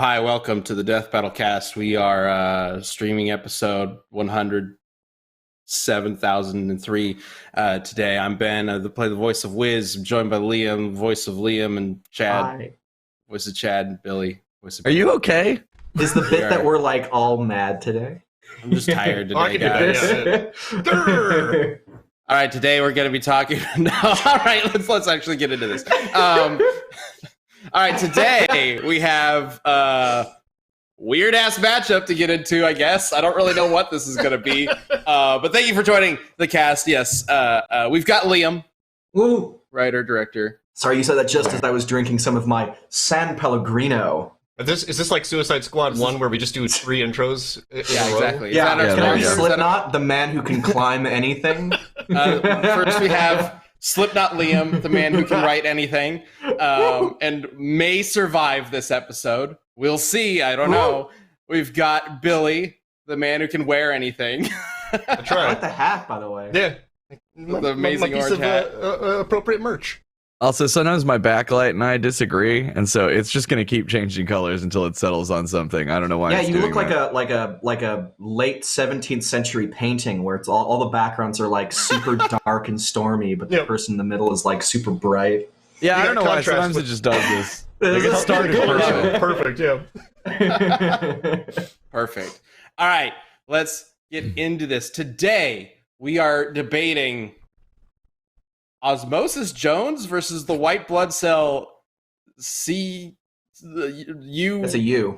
hi, welcome to the Death Battle Cast. We are streaming episode 107,003 today. I'm Ben, play the voice of Wiz. I'm joined by Liam, voice of Liam, and Chad, Hi. voice of Chad, and Billy, voice of Are you okay? Is the bit that we're like all mad today? I'm just tired today, I can do guys. that, All right, today we're going to be talking. No, all right, let's actually get into this. All right, today we have weird ass matchup to get into. I guess I don't really know what this is going to be, but thank you for joining the cast. Yes, we've got Liam, Woo! writer director. Sorry, you said that just as I was drinking some of my San Pellegrino. Is this like Suicide Squad 1 where we just do 3 intros in Yeah, a row? exactly. Yeah, Is that can our I be sponsor? Slipknot, the man who can climb anything? First, we have Slipknot Liam, the man who can write anything, and may survive this episode. We'll see. I don't know. We've got Billy, the man who can wear anything. That's I right. like the hat, by the way. Yeah. The amazing piece orange of hat. appropriate merch. Also, sometimes my backlight and I disagree, and so it's just going to keep changing colors until it settles on something. I don't know why. Yeah, it's you doing look like that. a late 17th century painting where it's all the backgrounds are like super dark and stormy, but the Yep. person in the middle is like super bright. Yeah, I You don't know got why. contrast Sometimes with- it just does this. Like, it started Perfect, yeah. Perfect. All right, let's get into this. Today, we are debating Osmosis Jones versus the white blood cell U-1146. That's a U.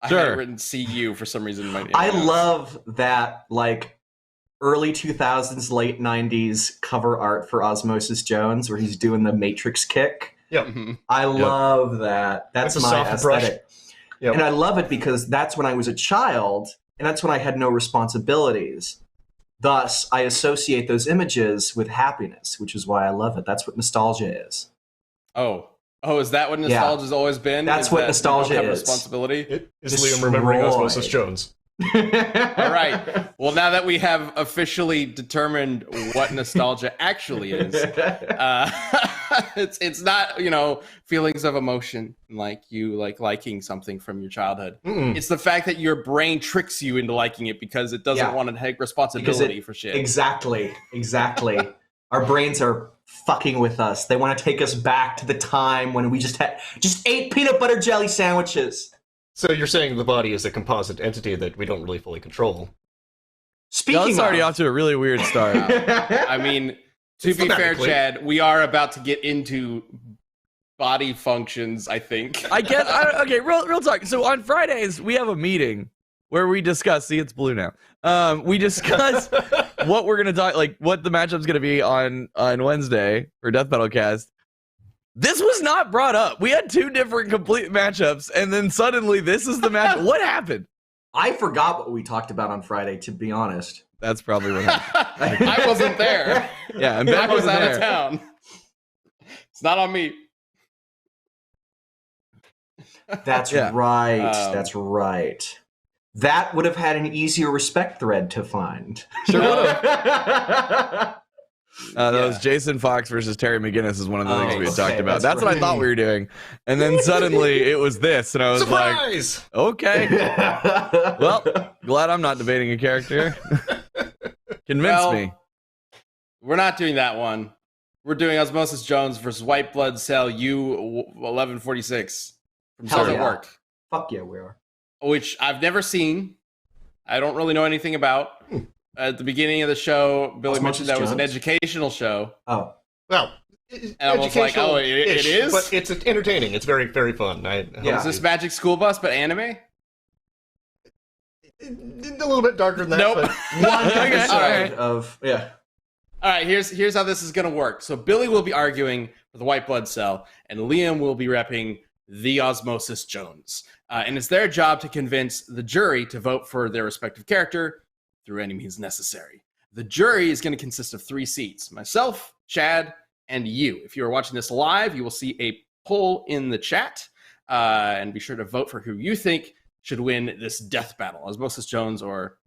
I Sure. had it written CU for some reason. in my I notes. love that, like, early 2000s, late 90s cover art for Osmosis Jones where he's doing the Matrix kick. Yep. Mhm. I love that. That's That's a my soft brush. aesthetic. Yep. And I love it because that's when I was a child, and that's when I had no responsibilities. Thus, I associate those images with happiness, which is why I love it. That's what nostalgia is. Oh, is that what Yeah. nostalgia's always been? That's Is what that you nostalgia don't have is. responsibility. It is Destroy. Liam remembering Osmosis Jones. All right. Well, now that we have officially determined what nostalgia actually is, it's not, feelings of emotion like you liking something from your childhood. Mm-mm. It's the fact that your brain tricks you into liking it because it doesn't Yeah. want to take responsibility for shit. Exactly. Our brains are fucking with us. They want to take us back to the time when we just ate peanut butter jelly sandwiches. So you're saying the body is a composite entity that we don't really fully control. Speaking Y'all of, started off to a really weird start. I mean, to be fair, Thematically. Chad, we are about to get into body functions, I think. I guess. Okay, real talk. So on Fridays we have a meeting where we discuss. See, it's blue now. We discuss what we're gonna talk, like what the matchup's gonna be on Wednesday for Death Battle Cast. This was not brought up. We had 2 different complete matchups, and then suddenly this is the match. What happened? I forgot what we talked about on Friday, to be honest. That's probably what happened. I wasn't there. Yeah, and I Ben was wasn't out of there. town. It's not on me. That's Yeah. right. Um, That's right. That would have had an easier respect thread to find. Sure would've. That's That was Jason Fox versus Terry McGinnis is one of the things we had okay, talked about. that's That's what I thought we were doing. And then suddenly it was this, and I was Surprise! like, okay, well, glad I'm not debating a character. Convince Well, me. We're not doing that one. We're doing Osmosis Jones versus White Blood Cell U-1146 from Hell Southern yeah. Work, Fuck yeah, we are. which I've never seen. I don't really know anything about. At the beginning of the show, Billy Osmosis mentioned that was an Jones? educational show. Oh. Well, And I was like, oh, it educational-ish, is? But it's entertaining. It's very, very fun. Yeah. Is this Magic School Bus but anime? A little bit darker than that. Nope. But One Okay, episode alright. of, yeah. All right, here's how this is going to work. So Billy will be arguing for the White Blood Cell, and Liam will be repping the Osmosis Jones. And it's their job to convince the jury to vote for their respective character through any means necessary. The jury is going to consist of 3 seats: myself, Chad, and you. If you are watching this live, you will see a poll in the chat, and be sure to vote for who you think should win this death battle, Osmosis Jones or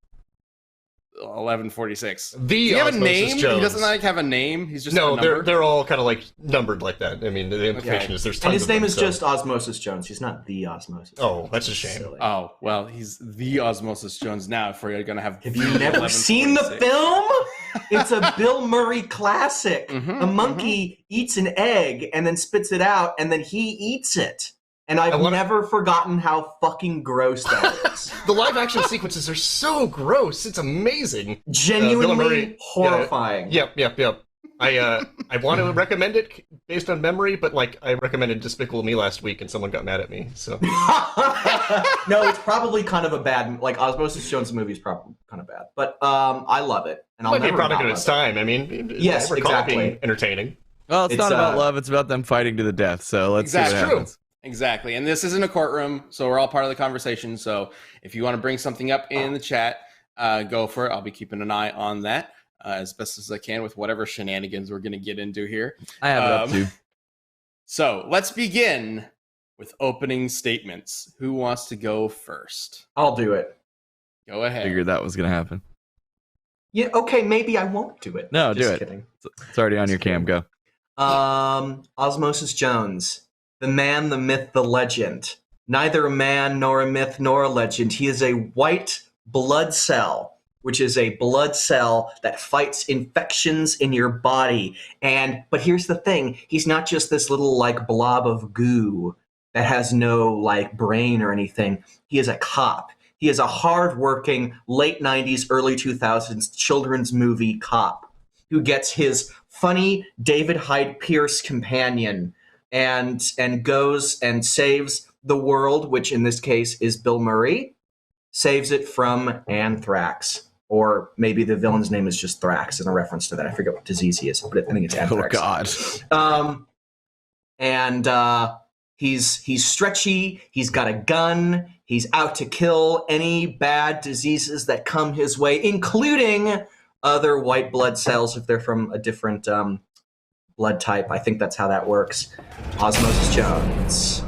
U-1146. The Does he have a Osmosis name? Jones. He doesn't like have a name. He's just No, a number? they're all kind of like numbered like that. I mean, the implication Okay. is there's tons And his of name them, is so- just Osmosis Jones. He's not the Osmosis. Oh, that's a shame. Silly. Oh, well, he's the Osmosis Jones now if we're going to have Have you never seen the film? It's a Bill Murray classic. Mhm, A monkey eats an egg and then spits it out, and then he eats it. And I've never forgotten how fucking gross that is. The live action sequences are so gross. It's amazing. Genuinely Bill Murray, horrifying. Yep. I want to recommend it based on memory, but like I recommended Despicable Me last week and someone got mad at me. So No, it's probably kind of a bad, like Osmosis Jones movie is probably kind of bad, but I love it, and I'll might be a never product not of love its it. time. I mean, Yes, I recall it being exactly. entertaining. Well, it's not It's, about love. It's about them fighting to the death. So let's see what Exactly. happens. Exactly. And this isn't a courtroom, so we're all part of the conversation. So if you want to bring something up in the chat, go for it. I'll be keeping an eye on that as best as I can with whatever shenanigans we're going to get into here. I have it up too. So let's begin with opening statements. Who wants to go first? I'll do it. Go ahead. Figured that was gonna happen. Yeah, okay, maybe I won't do it. No, Just do it. kidding. It's already on your cam. Go. Osmosis Jones, the man, the myth, the legend. Neither a man, nor a myth, nor a legend. He is a white blood cell, which is a blood cell that fights infections in your body. But here's the thing, he's not just this little like blob of goo that has no like brain or anything. He is a cop. He is a hard-working late 90s, early 2000s children's movie cop who gets his funny David Hyde Pierce companion and goes and saves the world, which in this case is Bill Murray, saves it from anthrax. Or maybe the villain's name is just Thrax in a reference to that. I forget what disease he is, but I think it's anthrax. Oh God. He's stretchy. He's got a gun. He's out to kill any bad diseases that come his way, including other white blood cells if they're from a different blood type. I think that's how that works. Osmosis Jones.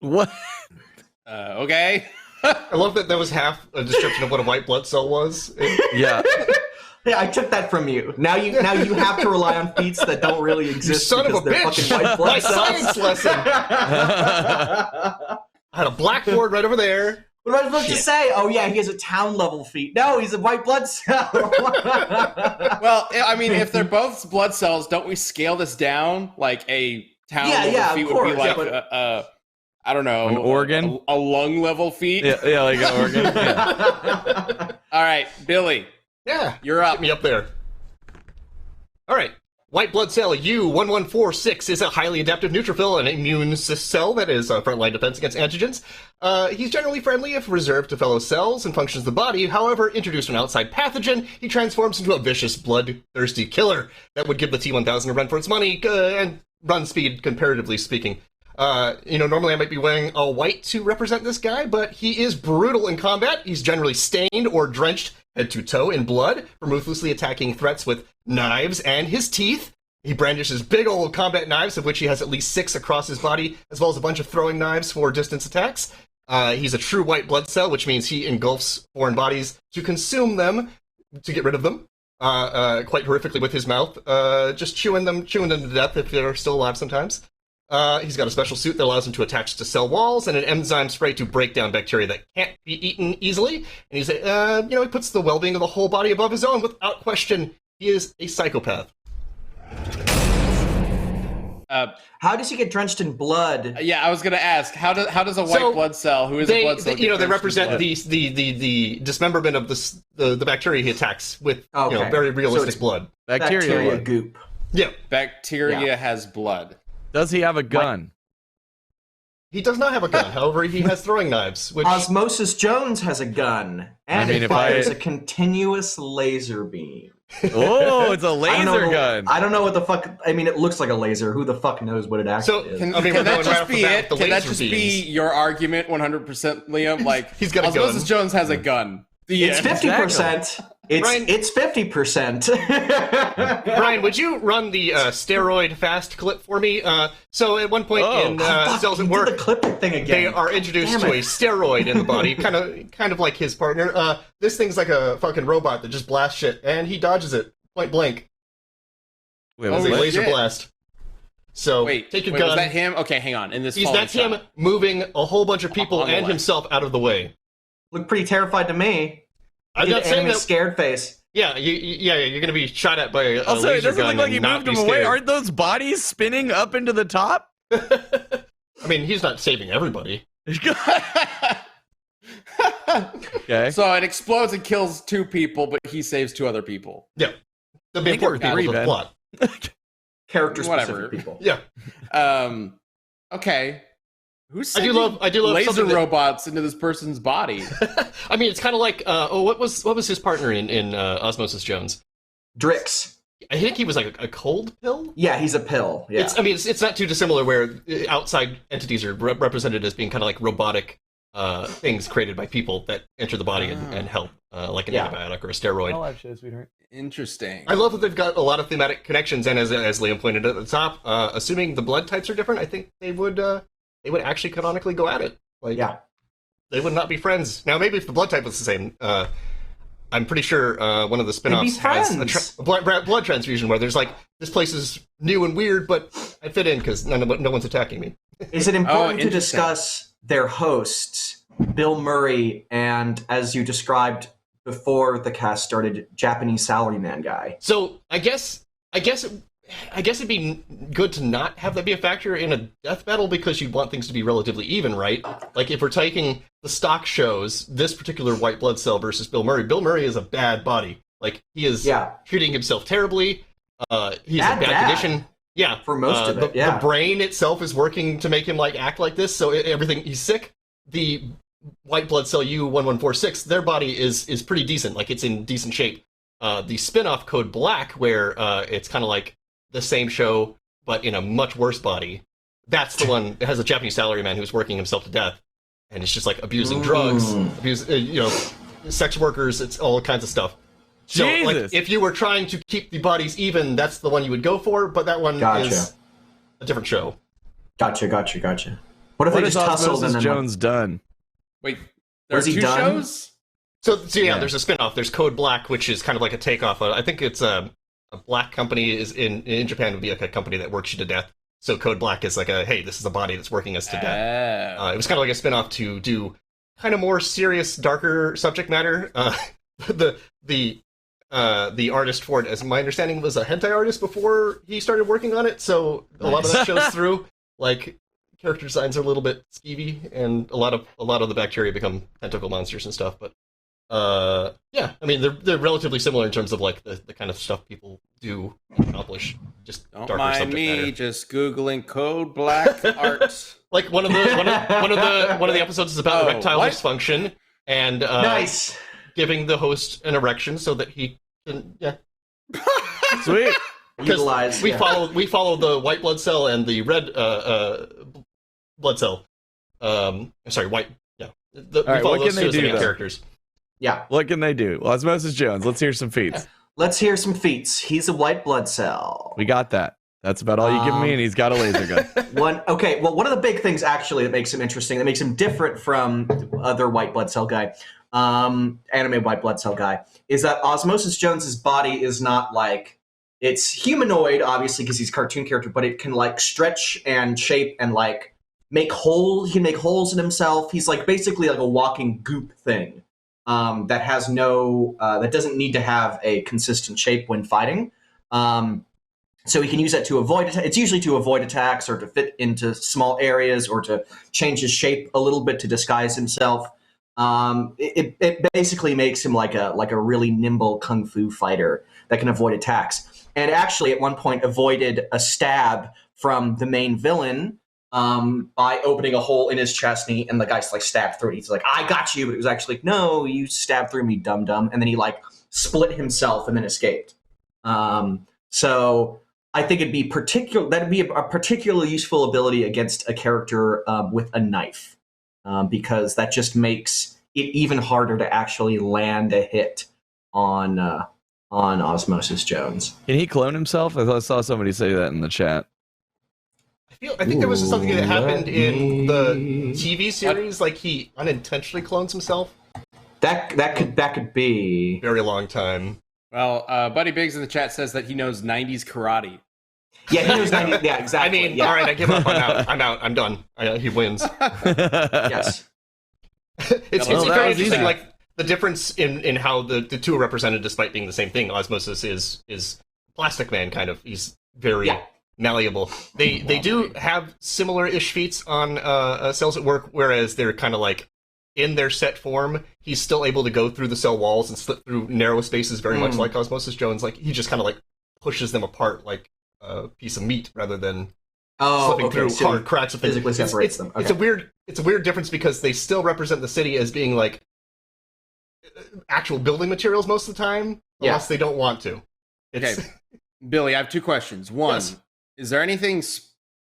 What? Okay. I love that was half a description of what a white blood cell was. Yeah. Yeah, I took that from you. Now you have to rely on feats that don't really exist. son of because a they're bitch! fucking white blood My cells. science lesson! I had a blackboard right over there. What am I supposed to say? Oh yeah, he has a town level feat. No, he's a white blood cell. Well, I mean, if they're both blood cells, don't we scale this down? Like a town level feat would be like I don't know, An organ? a lung level feat. Yeah, like an organ. Yeah. All right, Billy, Yeah, you're up. get me up there. All right. White blood cell U-1146 is a highly adaptive neutrophil and immune cell that is a frontline defense against antigens. He's generally friendly if reserved to fellow cells and functions of the body. However, introduced an outside pathogen, he transforms into a vicious, bloodthirsty killer that would give the T-1000 a run for its money and run speed, comparatively speaking. Normally I might be wearing all white to represent this guy, but he is brutal in combat. He's generally stained or drenched head to toe in blood, from ruthlessly attacking threats with knives and his teeth. He brandishes big old combat knives, of which he has at least 6 across his body, as well as a bunch of throwing knives for distance attacks. He's a true white blood cell, which means he engulfs foreign bodies to consume them, to get rid of them, quite horrifically with his mouth, just chewing them to death if they're still alive sometimes. He's got a special suit that allows him to attach to cell walls and an enzyme spray to break down bacteria that can't be eaten easily. And he's, he puts the well-being of the whole body above his own without question. He is a psychopath. How does he get drenched in blood? Yeah, I was gonna ask how does a white blood cell who is a blood cell? They represent the dismemberment of the bacteria he attacks with very realistic blood. Bacteria blood. Goop. Yeah, bacteria has blood. Does he have a gun? He does not have a gun. However, he has throwing knives. Which Osmosis Jones has a gun, and it fires a continuous laser beam. Oh, it's a laser gun. I don't know what the fuck. I mean, it looks like a laser. Who the fuck knows what it actually is? Can that just be it? Can that just be your argument 100%, Liam? Like, he's got a Osmosis gun. Jones has a gun. It's 50%. It's 50%. Brian, would you run the steroid fast clip for me? So at one point in Cells at Work, the clip thing again. they are introduced to a steroid in the body, kind of like his partner. This thing's like a fucking robot that just blasts shit, and he dodges it point blank. Wait, As a what? laser blast. So take your gun. Was that him? Okay, hang on. In this, That's him moving a whole bunch of people and himself out of the way. Look pretty terrified to me. I'm not saying that. Scared face. Yeah, you're gonna be shot at by a Also, it laser doesn't gun look like he and not moved be him away. scared. Aren't those bodies spinning up into the top? I mean, he's not saving everybody. Okay. So it explodes and kills 2 people, but he saves 2 other people. Yeah, the think important there were people of the 3, plot. Character-specific people. Yeah, Okay. Who's I do love laser something that- robots into this person's body? I mean, it's kind of like what was his partner in Osmosis Jones? Drix. I think he was like a cold pill. Yeah, he's a pill. Yeah. It's not too dissimilar where outside entities are represented as being kind of like robotic things created by people that enter the body and help, like an antibiotic or a steroid. live show, sweetheart. Interesting. I love that they've got a lot of thematic connections, and as Liam pointed at the top, assuming the blood types are different, I think they would actually canonically go at it. Like, yeah. They would not be friends. Now, maybe if the blood type was the same, I'm pretty sure one of the spin-offs has a blood transfusion where there's like, this place is new and weird, but I fit in because no one's attacking me. Is it important to discuss their hosts, Bill Murray, and as you described before the cast started, Japanese salaryman guy? So I guess it'd be good to not have that be a factor in a death battle because you'd want things to be relatively even, right? Like if we're taking the stock shows, this particular white blood cell versus Bill Murray is a bad body. Like he is treating himself terribly. He's in bad condition. Yeah, for most of it. The brain itself is working to make him like act like this. So everything, he's sick. The white blood cell U-1146, their body is pretty decent. Like it's in decent shape. The spin-off Code Black, where it's kind of like the same show but in a much worse body. That's the one that has a Japanese salaryman who's working himself to death, and it's just like abusing drugs, sex workers. It's all kinds of stuff. So, like, if you were trying to keep the bodies even, that's the one you would go for. But that one is a different show. Gotcha. What if they just tussled and then Jones done? Wait, there's 2 shows? So there's a spin-off. There's Code Black, which is kind of like a takeoff. I think it's a black company is in Japan would be like a company that works you to death. So Code Black is like hey, this is a body that's working us to death. It was kind of like a spin-off to do kind of more serious, darker subject matter. The artist for it, as my understanding, was a hentai artist before he started working on it. So a lot of that shows through. Like character designs are a little bit skeevy, and a lot of the bacteria become tentacle monsters and stuff. But I mean they're relatively similar in terms of like the kind of stuff people do accomplish. Just don't darker mind subject me matter. just googling Code Black art. Like one of the episodes is about erectile dysfunction and nice. Giving the host an erection so that he can Sweet. Utilize. We follow the white blood cell and the red blood cell. Sorry, white. Yeah. We follow those two as the main characters. Yeah. What can they do? Osmosis Jones. Let's hear some feats. Let's hear some feats. He's a white blood cell. We got that. That's about all you give me, and he's got a laser gun. One of the big things actually that makes him interesting, that makes him different from the other white blood cell guy, anime white blood cell guy, is that Osmosis Jones's body is not like, it's humanoid, obviously, because he's a cartoon character, but it can like stretch and shape and like make holes. He can make holes in himself. He's like basically like a walking goop thing that has that doesn't need to have a consistent shape when fighting. So he can use that to avoid it's usually to avoid attacks or to fit into small areas or to change his shape a little bit to disguise himself. It basically makes him like a really nimble kung fu fighter that can avoid attacks. And actually, at one point, avoided a stab from the main villain by opening a hole in his chest, and the guy's like stabbed through it. He's like, "I got you," but it was actually like, "No, you stabbed through me, dum dum." And then he like split himself and then escaped. So I think that'd be a particularly useful ability against a character with a knife, because that just makes it even harder to actually land a hit on Osmosis Jones. Can he clone himself? I saw somebody say that in the chat. I think there was something that happened in the TV series, like he unintentionally clones himself. That could be Very long time. Well, Buddy Biggs in the chat says that he knows 90s karate. Yeah, he knows 90. Yeah, exactly. I mean, yeah. all right, I give up. I'm out. I'm done. He wins. Yes. It's Well, that very was interesting, easy. like the difference in how the two are represented, despite being the same thing. Osmosis is Plastic Man, kind of. He's very malleable. They do have similar-ish feats on cells at work, whereas they're kind of like in their set form. He's still able to go through the cell walls and slip through narrow spaces, very much like Osmosis Jones. Like he just kind of like pushes them apart like a piece of meat rather than slipping through so hard cracks. Of physically separates them. Okay. It's a weird difference because they still represent the city as being like actual building materials most of the time, unless they don't want to. Okay, Billy, I have two questions. One, Yes. is there anything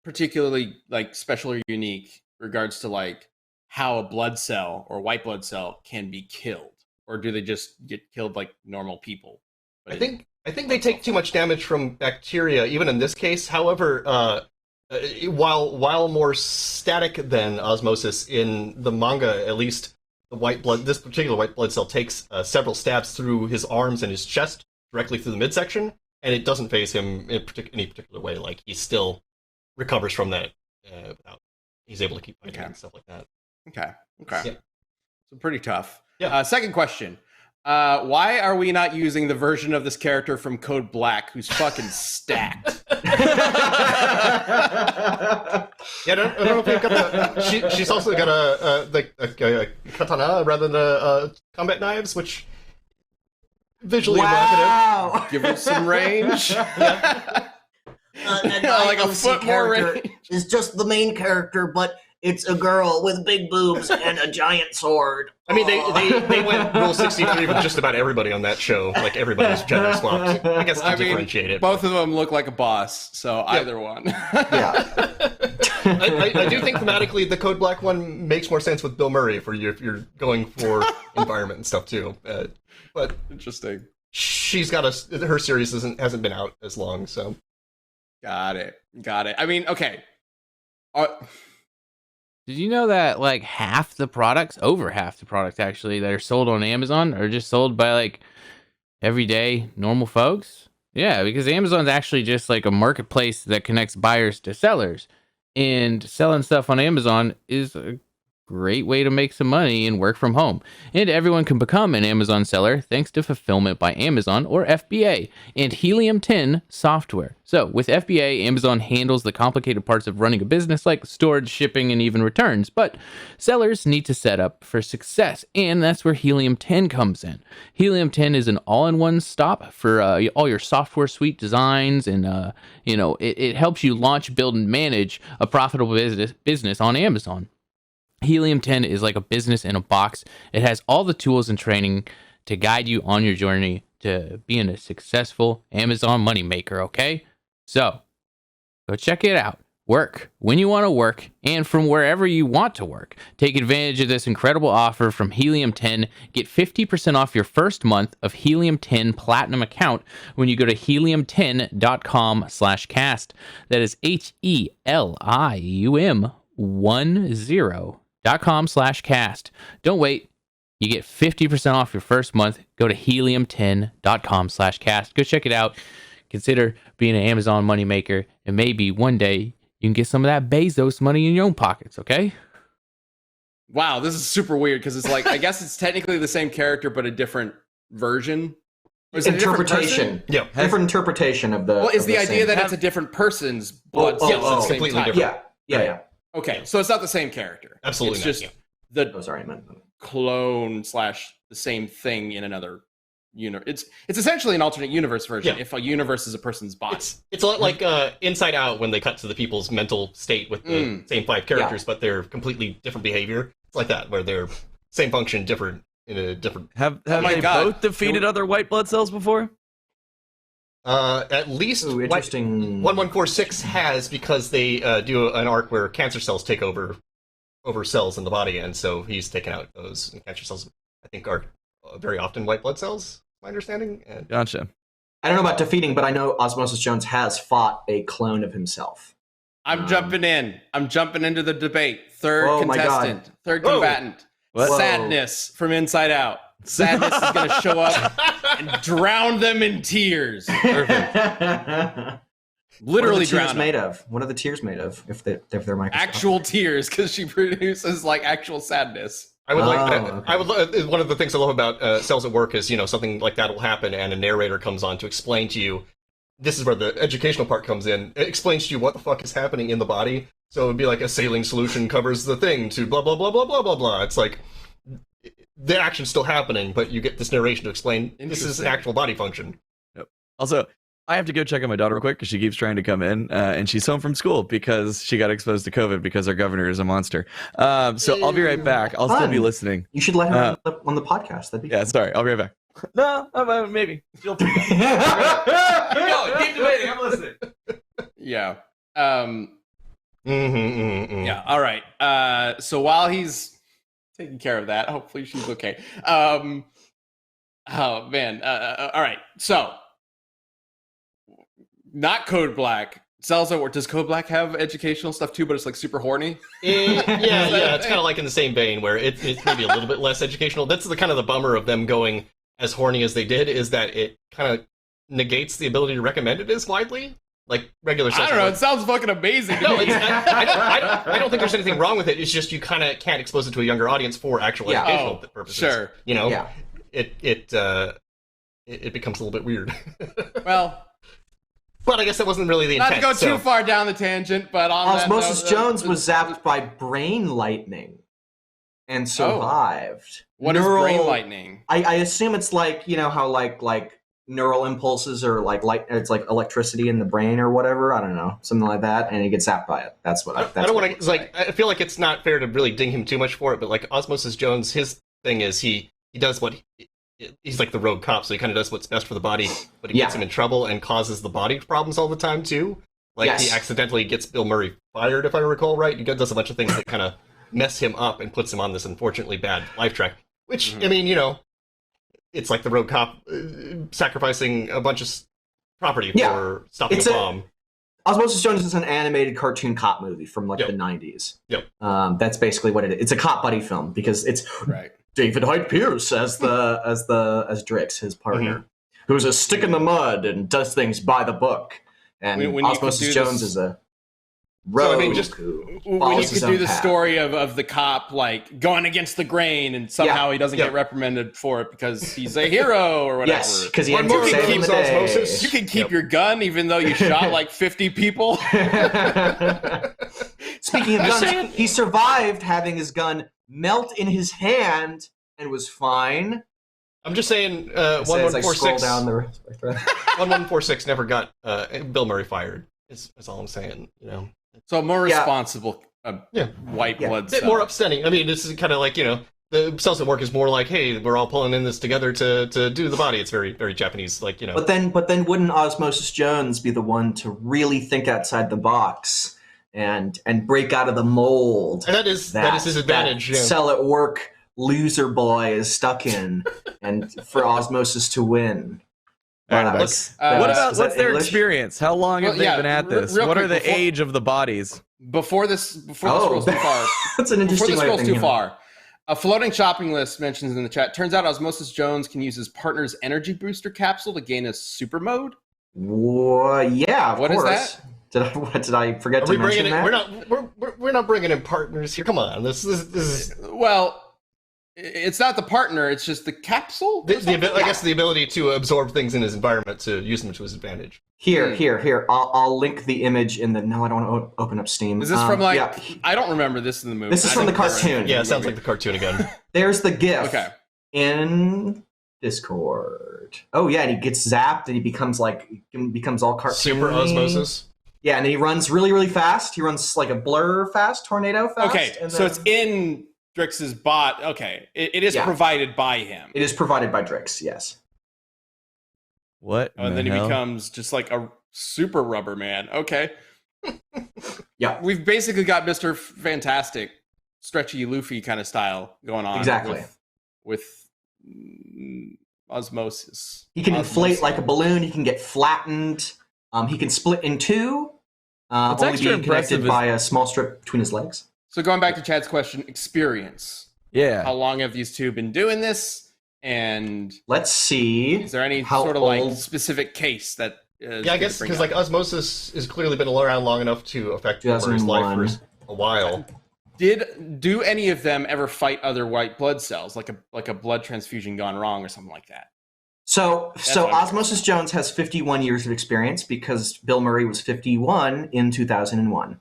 particularly like special or unique regards to like how a blood cell or white blood cell can be killed, or do they just get killed like normal people? I think they take too much damage from bacteria, even in this case. However, while more static than osmosis in the manga, at least this particular white blood cell takes several stabs through his arms and his chest directly through the midsection, and it doesn't phase him in any particular way. Like he still recovers from that. He's able to keep fighting and stuff like that. Okay. Yeah. So pretty tough. Yeah. Second question. Why are we not using the version of this character from Code Black who's fucking stacked? Yeah, I don't know if you've got the. She's also got a katana rather than combat knives, which visually wow. Give us some range. And Like a OC foot more character range. is just the main character, but it's a girl with big boobs and a giant sword. I mean, they went Rule 63 with just about everybody on that show. Like, everybody's gender swapped. I guess to I mean, differentiate it. both of them look like a boss, so either one. Yeah. I do think thematically the Code Black one makes more sense with Bill Murray if you're going for environment and stuff, too. But Interesting. she's got her series hasn't been out as long, so. Got it. I mean, okay. Did you know that like over half the products actually that are sold on Amazon are just sold by like everyday normal folks? Yeah, because Amazon's actually just like a marketplace that connects buyers to sellers. And selling stuff on Amazon is a great way to make some money and work from home. And everyone can become an Amazon seller thanks to Fulfillment by Amazon, or FBA, and Helium-10 software. So with FBA, Amazon handles the complicated parts of running a business like storage, shipping, and even returns. But sellers need to set up for success, and that's where Helium-10 comes in. Helium-10 is an all-in-one stop for all your software suite designs, and it helps you launch, build, and manage a profitable business on Amazon. Helium-10 is like a business in a box. It has all the tools and training to guide you on your journey to being a successful Amazon moneymaker, okay? So, go check it out. Work when you want to work and from wherever you want to work. Take advantage of this incredible offer from Helium-10. Get 50% off your first month of Helium-10 Platinum account when you go to helium10.com/cast. That is helium10.com/cast. Don't wait. You get 50% off your first month. Go to helium10.com/cast. Go check it out. Consider being an Amazon moneymaker, and maybe one day you can get some of that Bezos money in your own pockets, okay? Wow, this is super weird because it's like, I guess it's technically the same character, but a different version. Or is it a different person? Interpretation. Yeah. Different interpretation of the. Well, is of the idea same- that it's a different person's blood cells at the same completely time? different. Yeah. Okay, so it's not the same character. Absolutely It's not, just yeah. the Oh, sorry, I meant. clone / the same thing in another universe. It's essentially an alternate universe version. Yeah. If a universe is a person's body. It's a lot like Inside Out when they cut to the people's mental state with the same 5 characters, but they're completely different behavior. It's like that, where they're same function, different in a different. Have my they God. both defeated other white blood cells before? At least Ooh, interesting. 1146 has, because they do an arc where cancer cells take over cells in the body, and so he's taken out those. And cancer cells, I think, are very often white blood cells. my understanding. And Gotcha. I don't know about defeating, but I know Osmosis Jones has fought a clone of himself. I'm jumping in. I'm jumping into the debate. Third Oh my God. contestant. Third Whoa. combatant. What? Sadness from Inside Out. Sadness is going to show up and drown them in tears. Literally what are the tears drown them. made of? What are the tears made of? If they're microscopic? Actual tears, because she produces like actual sadness. I would like. Oh, I would. One of the things I love about Cells at Work is, something like that will happen, and a narrator comes on to explain to you. This is where the educational part comes in. It explains to you what the fuck is happening in the body. So it would be like a saline solution covers the thing to blah blah blah blah blah blah blah. It's like the action's still happening, but you get this narration to explain this is actual body function. Also, I have to go check on my daughter real quick because she keeps trying to come in, and she's home from school because she got exposed to COVID because our governor is a monster. So I'll be right back. I'll still be Fun. listening. You should let her on the podcast. That'd be Yeah, sorry. I'll be right back. No, maybe. She'll keep going. Keep debating. I'm listening. Yeah. Mm-hmm. Yeah. All right. So while he's taking care of that, hopefully she's okay. Oh man. All right. So not Code Black. Cells at Work. Does Code Black have educational stuff too? But it's like super horny. Yeah. It's kind of like in the same vein where it's maybe a little bit less educational. That's the kind of the bummer of them going as horny as they did, is that it kind of negates the ability to recommend it as widely. Like regular Cells I don't at know. Work. It sounds fucking amazing. to No, me. I don't think there's anything wrong with it. It's just you kind of can't expose it to a younger audience for actual Yeah. educational Oh, purposes. sure. Yeah. It becomes a little bit weird. Well, But I guess that wasn't really the not intent. to go too far down the tangent, but on Osmosis that note, Jones was zapped by brain lightning and survived. What is Neural- brain lightning? I assume it's like, how like neural impulses or like light. It's like electricity in the brain or whatever. I don't know, something like that, and he gets zapped by it. That's what I that's don't what want it to looks like. I feel like it's not fair to really ding him too much for it. But like Osmosis Jones, his thing is he does what he's like the rogue cop, so he kind of does what's best for the body, but it gets him in trouble and causes the body problems all the time too. Like Yes. he accidentally gets Bill Murray fired, if I recall right. He does a bunch of things that kind of mess him up and puts him on this unfortunately bad life track. Which I mean, it's like the rogue cop sacrificing a bunch of property Yeah. for stopping It's a a- bomb. Osmosis Jones is an animated cartoon cop movie from like Yep. the 90s. Yep. That's basically what it is. It's a cop buddy film because it's Right. David Hyde Pierce as Drix, his partner, who's a stick in the mud and does things by the book. And When you could Osmosis do Jones this- is a So, rogue I mean, just- who When follows you his could do own the path. story of the cop like going against the grain and somehow he doesn't Yeah. get reprimanded for it because he's a hero or whatever. Yes, because he One ends up more of saving those the day. osmosis. You can keep your gun even though you shot like 50 people. Speaking of guns, he survived having his gun melt in his hand and was fine. I'm just saying, As I scroll 1146. down the thread. 1146 never got Bill Murray fired. Is all I'm saying. So more Yeah. responsible Yeah. white Yeah. blood A bit cell. more upsetting. I mean, this is kind of like the Cells at Work is more like, hey, we're all pulling in this together to do the body. It's very very Japanese, like But then wouldn't Osmosis Jones be the one to really think outside the box and break out of the mold And that is his advantage. that Cell at Work loser boy is stuck in, and for Osmosis to win? All right, Wow, Alex. that's- What that's- What is what's that their English? experience? How long have Well, they yeah, been at this? real What are quick, the before- age of the bodies? Before this Oh, scrolls too far. That's an Before interesting this way of scrolls too thinking. far. A floating shopping list mentions in the chat. Turns out Osmosis Jones can use his partner's energy booster capsule to gain a super mode. Yeah, of What is course. Did I forget Are to we bringing mention in? that? We're not bringing in partners here. Come on, this is Well, it's not the partner. It's just the capsule. or something? I guess the ability to absorb things in his environment to use them to his advantage. Here. I'll link the image in the. No, I don't want to open up Steam. Is this from like? Yeah, I don't remember this in the movie. this is I from the don't remember cartoon. it. Yeah, it sounds like the cartoon again. There's the GIF Okay. in Discord. Oh yeah, and he gets zapped and he becomes all cartoony. Super osmosis. Yeah, and he runs really, really fast. He runs like a blur fast, tornado fast. Okay, and so then- it's in Drix's bot. Okay, it is Yeah. provided by him. It is provided by Drix. Yes. What? And then he becomes just like a super rubber man. Okay. Yeah. We've basically got Mr. Fantastic, stretchy Luffy kind of style going on. Exactly. With Osmosis. He can inflate Osmosis. like a balloon. He can get flattened. He can split in two. What's Only extra being connected impressive is- by a small strip between his legs. So going back to Chad's question, experience. Yeah. How long have these two been doing this? And Let's see. is there any how sort of like old- specific case that? Is Yeah, I good to guess bring because up? like osmosis has clearly been around long enough to affect Murray's life 2001. for a while. Do any of them ever fight other white blood cells, like a blood transfusion gone wrong or something like that? So what I'm Osmosis Jones has 51 years of experience because Bill Murray was 51 in 2001.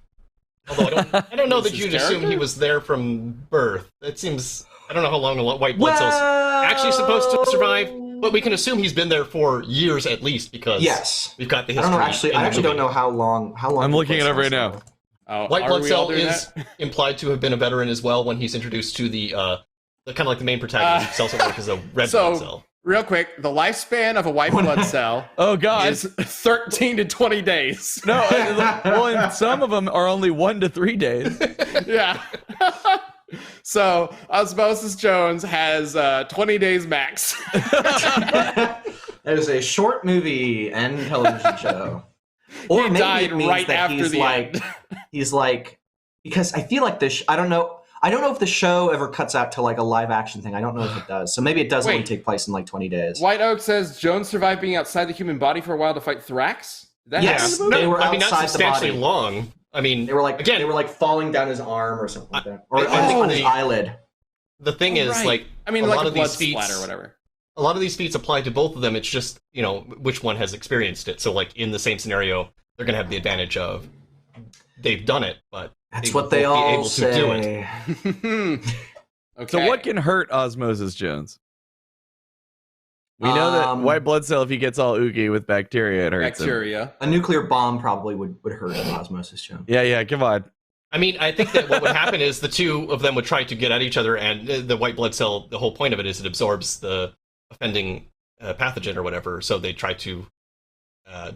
Although I don't know This that is you'd assume character? he was there from birth. It seems I don't know how long the white blood cells actually supposed to survive, but we can assume he's been there for years at least because Yes. we've got the I history. don't know. Actually, in I the actually don't movie. know how long. I'm looking it up right now. Oh, White are blood we all cell doing is that? implied to have been a veteran as well when he's introduced to the kind of like the main protagonist. Cells that work as a red so- blood cell. Real quick, the lifespan of a white blood cell Oh God. is 13 to 20 days. No, well, and some of them are only 1 to 3 days. Yeah. So Osmosis Jones has 20 days max. That is a short movie and television show. Or He maybe died it means right that after he's the like, end. he's like, because I feel like this. I don't know. I don't know if the show ever cuts out to like a live action thing. I don't know if it does. So maybe it does only Wait. take place in like 20 days. White Oak says Jones survived being outside the human body for a while to fight Thrax. Did that Yes. happen in the movie? They were I mean, outside not the substantially body. long. I mean, They were like again, they were like falling down his arm or something like that, or I think on his the- eyelid. the thing Oh, is right. like I mean, a like lot a of blood these feats, splatter or whatever. a lot of these feats apply to both of them. It's just which one has experienced it. So like in the same scenario, they're gonna have the advantage of they've done it, but That's they what they won't be all able to do it. say. Okay. So what can hurt Osmosis Jones? We know that white blood cell, if he gets all oogie with bacteria, it hurts him. bacteria? A nuclear bomb probably would hurt Osmosis Jones. Yeah, come on. I mean, I think that what would happen is the two of them would try to get at each other, and the white blood cell. The whole point of it is it absorbs the offending pathogen or whatever. So they try to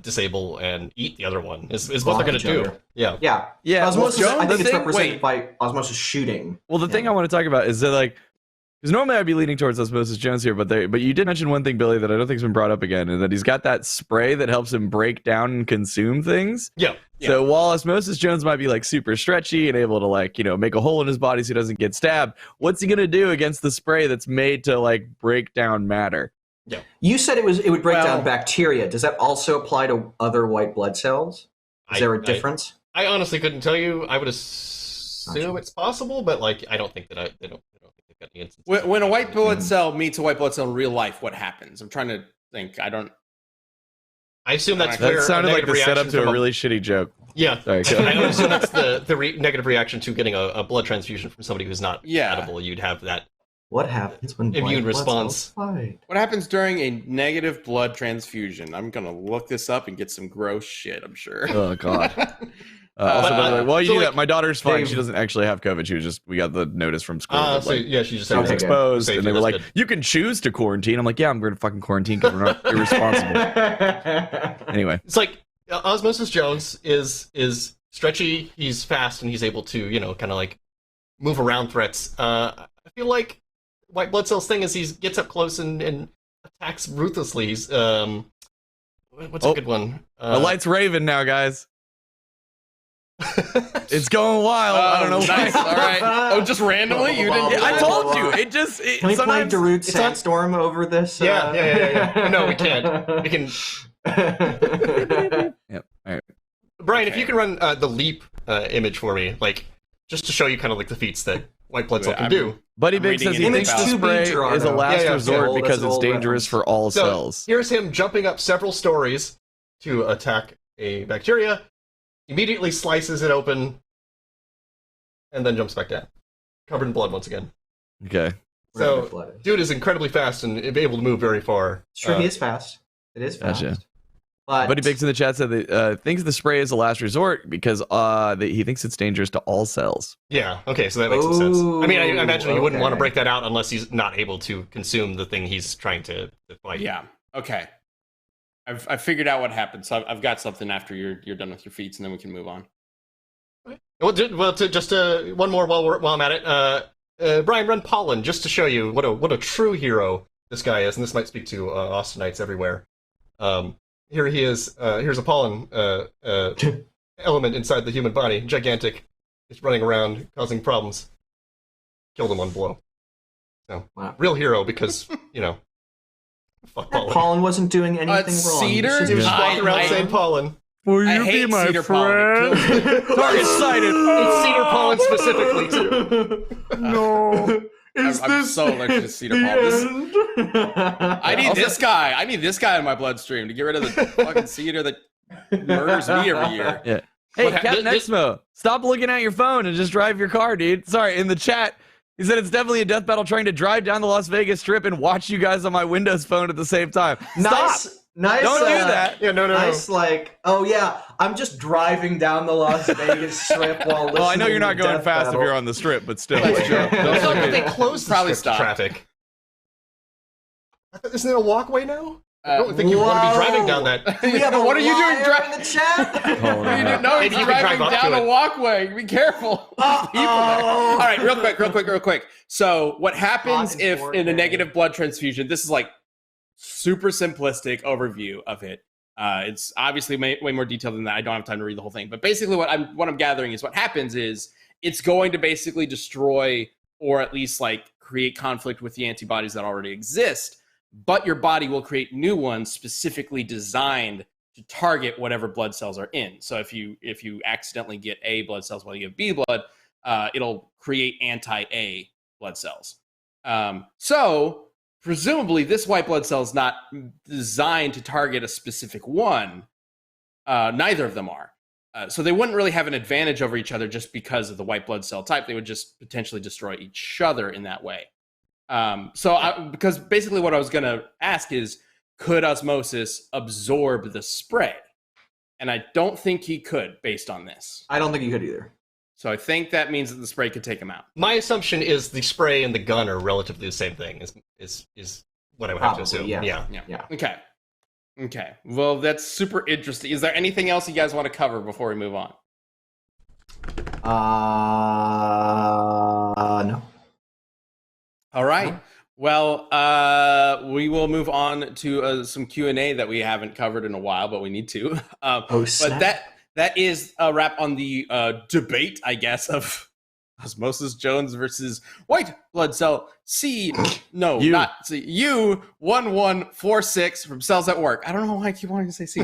disable and eat the other one. Is what they're going to Each do. other. Yeah. Yeah, Yeah, Osmosis. well, I the think it's thing- represented wait. by Osmosis shooting. Well, the thing I want to talk about is that, like, because normally I'd be leaning towards Osmosis Jones here, but you did mention one thing, Billy, that I don't think has been brought up again, and that he's got that spray that helps him break down and consume things. Yeah. So while Osmosis Jones might be like super stretchy and able to like, make a hole in his body so he doesn't get stabbed, what's he gonna do against the spray that's made to like break down matter? You said it would break Well- down bacteria. Does that also apply to other white blood cells? Is there a difference? I honestly couldn't tell you. I would assume it's possible, but like I don't think that they don't think they've got any instances. When a white blood cell meets a white blood cell in real life, what happens? I'm trying to think. I don't. I assume that's That where That sounded a like negative the setup reaction to from a really shitty joke. yeah. Sorry, go I ahead. assume that's the negative reaction to getting a blood transfusion from somebody who's not Yeah. compatible. You'd have that. What happens when Immune white blood response. cells fight? What happens during a negative blood transfusion? I'm gonna look this up and get some gross shit. I'm sure. Oh god. Also, by the way, while you so, do like, that, my daughter's fine. Dave- She doesn't actually have COVID. We got the notice from school. that, So like, yeah, she just she was Okay, good. exposed, Safety, and they were that's like, good. "You can choose to quarantine." I'm like, "Yeah, I'm going to fucking quarantine because we're not irresponsible." Anyway, It's like Osmosis Jones is stretchy. He's fast, and he's able to kind of like move around threats. I feel like white blood cells thing is he gets up close and attacks ruthlessly. He's what's a Oh, good one? the light's raving now, guys. It's going wild. I don't know why. Nice. All right. Oh, just randomly? You didn't. Yeah, I told you. It just Can we play sometimes. Darude it's on- Sandstorm over this? Yeah. No, we can't. We can. Yep. All right. Brian, if Okay. you can run the leap image for me, like just to show you kind of like the feats that white blood cell can I'm- do. Buddy I'm Big reading says he it thinks about- the spray Gerardo. is a last Yeah, resort old- that's because an it's old dangerous reference. for all So cells. here's him jumping up several stories to attack a bacteria, immediately slices it open, and then jumps back down, covered in blood once again. Okay. So, dude is incredibly fast and able to move very far. Sure, he is fast. It is fast. Gotcha. But Buddy Biggs in the chat said that thinks the spray is a last resort because he thinks it's dangerous to all cells. Yeah, okay, so that makes some sense. I mean, I imagine he wouldn't want to okay. break that out unless he's not able to consume the thing he's trying to fight. Yeah. Okay. I've figured out what happened. So I've got something after you're done with your feats, and then we can move on. Just one more while I'm at it. Brian, run Pollen just to show you what a true hero this guy is, and this might speak to Austinites everywhere. Here he is. Here's a pollen element inside the human body, gigantic. It's running around, causing problems. Killed in one blow. So, Wow. real hero because, fuck That pollen. Pollen wasn't doing anything wrong. Cedar? He was I- walking around I- saying pollen. Will I hate cedar pollen. It kills me. Target sighted. It's cedar pollen specifically, too. No. I'm so allergic to cedar pollen. I need this guy. I need this guy in my bloodstream to get rid of the fucking cedar that murders me every year. Yeah. Hey, What, Captain this- Exmo, stop looking at your phone and just drive your car, dude. Sorry, in the chat, he said it's definitely a death battle trying to drive down the Las Vegas Strip and watch you guys on my Windows phone at the same time. Stop! Nice. Don't do that. Yeah, no. Nice, oh yeah, I'm just driving down the Las Vegas Strip while listening. Well, I know you're not to going Death fast Battle. if you're on the Strip, but still. That's true. I thought that they Don't closed the Probably strip to stop. traffic. Isn't there a walkway now? I don't think you want to be driving down that. We have a What are you doing liar driving? in the chat? Hold You on. didn't know Maybe he's you can driving drive up down to a it. walkway. Be careful. There's people there. All right, real quick. So, what happens Hot and if bored in a day. negative blood transfusion? This is like super simplistic overview of it. It's obviously way more detailed than that. I don't have time to read the whole thing, but basically, what I'm gathering is what happens is it's going to basically destroy or at least like create conflict with the antibodies that already exist. But your body will create new ones specifically designed to target whatever blood cells are in. So if you accidentally get A blood cells while you have B blood, it'll create anti-A blood cells. So presumably this white blood cell is not designed to target a specific one. Neither of them are. So they wouldn't really have an advantage over each other just because of the white blood cell type. They would just potentially destroy each other in that way. Because basically what I was going to ask is, could Osmosis absorb the spray? And I don't think he could based on this. I don't think you could either. So I think that means that the spray could take him out. My assumption is the spray and the gun are relatively the same thing. Is what I would have to Probably, assume. yeah. Yeah. Okay. Well, that's super interesting. Is there anything else you guys want to cover before we move on? No. All right. Well, we will move on to some Q&A that we haven't covered in a while, but we need to. But Snap. that is a wrap on the debate, I guess, of Osmosis Jones versus White Blood Cell U-1146 from Cells at Work. I don't know why I keep wanting to say C.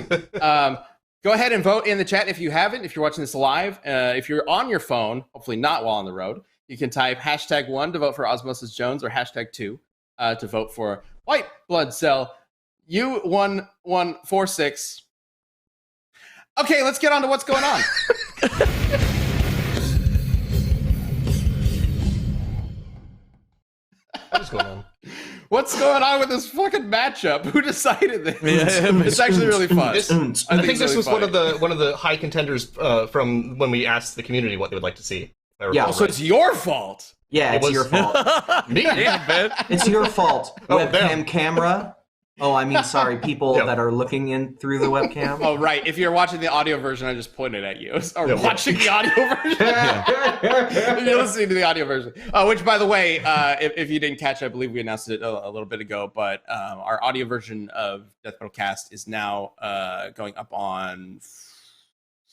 Go ahead and vote in the chat if you haven't, if you're watching this live. If you're on your phone, hopefully not while on the road, you can type #1 to vote for Osmosis Jones or #2 to vote for White Blood Cell U-1146. Okay, let's get on to what's going on. What's going on? What's going on with this fucking matchup? Who decided this? Yeah, It's actually really fun. This- Mm. I think it's this really was one funny. of the high contenders from when we asked the community what they would like to see. if I recall Yeah, Oh, so right. it's your fault. Yeah, It it's was- your fault. Me? Damn, Ben. It's your fault. Oh, Webcam damn. camera. Oh, I mean, sorry, people Yeah. that are looking in through the webcam. Oh, right. If you're watching the audio version, I just pointed at you. Or Yeah. watching the audio version. If you're listening to the audio version. Which, by the way, if you didn't catch, I believe we announced it a little bit ago, but our audio version of Death Metal Cast is now going up on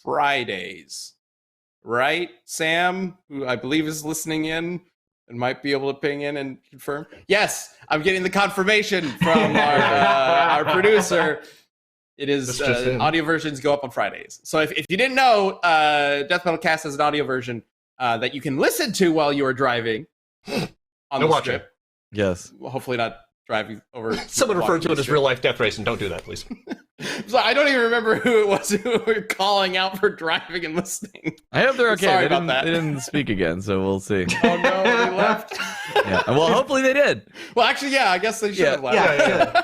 Fridays. Right, Sam, who I believe is listening in and might be able to ping in and confirm. Yes, I'm getting the confirmation from our producer. It is That's just in. audio versions go up on Fridays. So if you didn't know, Death Metal Cast has an audio version that you can listen to while you are driving on No the watching. strip. Yes. Well, hopefully not driving over. Someone referred to it as strip. real life death race, and don't do that, please. So I don't even remember who it was who were calling out for driving and listening. I hope they're okay. Sorry They about didn't, that. they didn't speak again, so we'll see. Oh no, they left. Yeah. Well, hopefully they did. Well, actually, yeah, I guess they should have left. Yeah,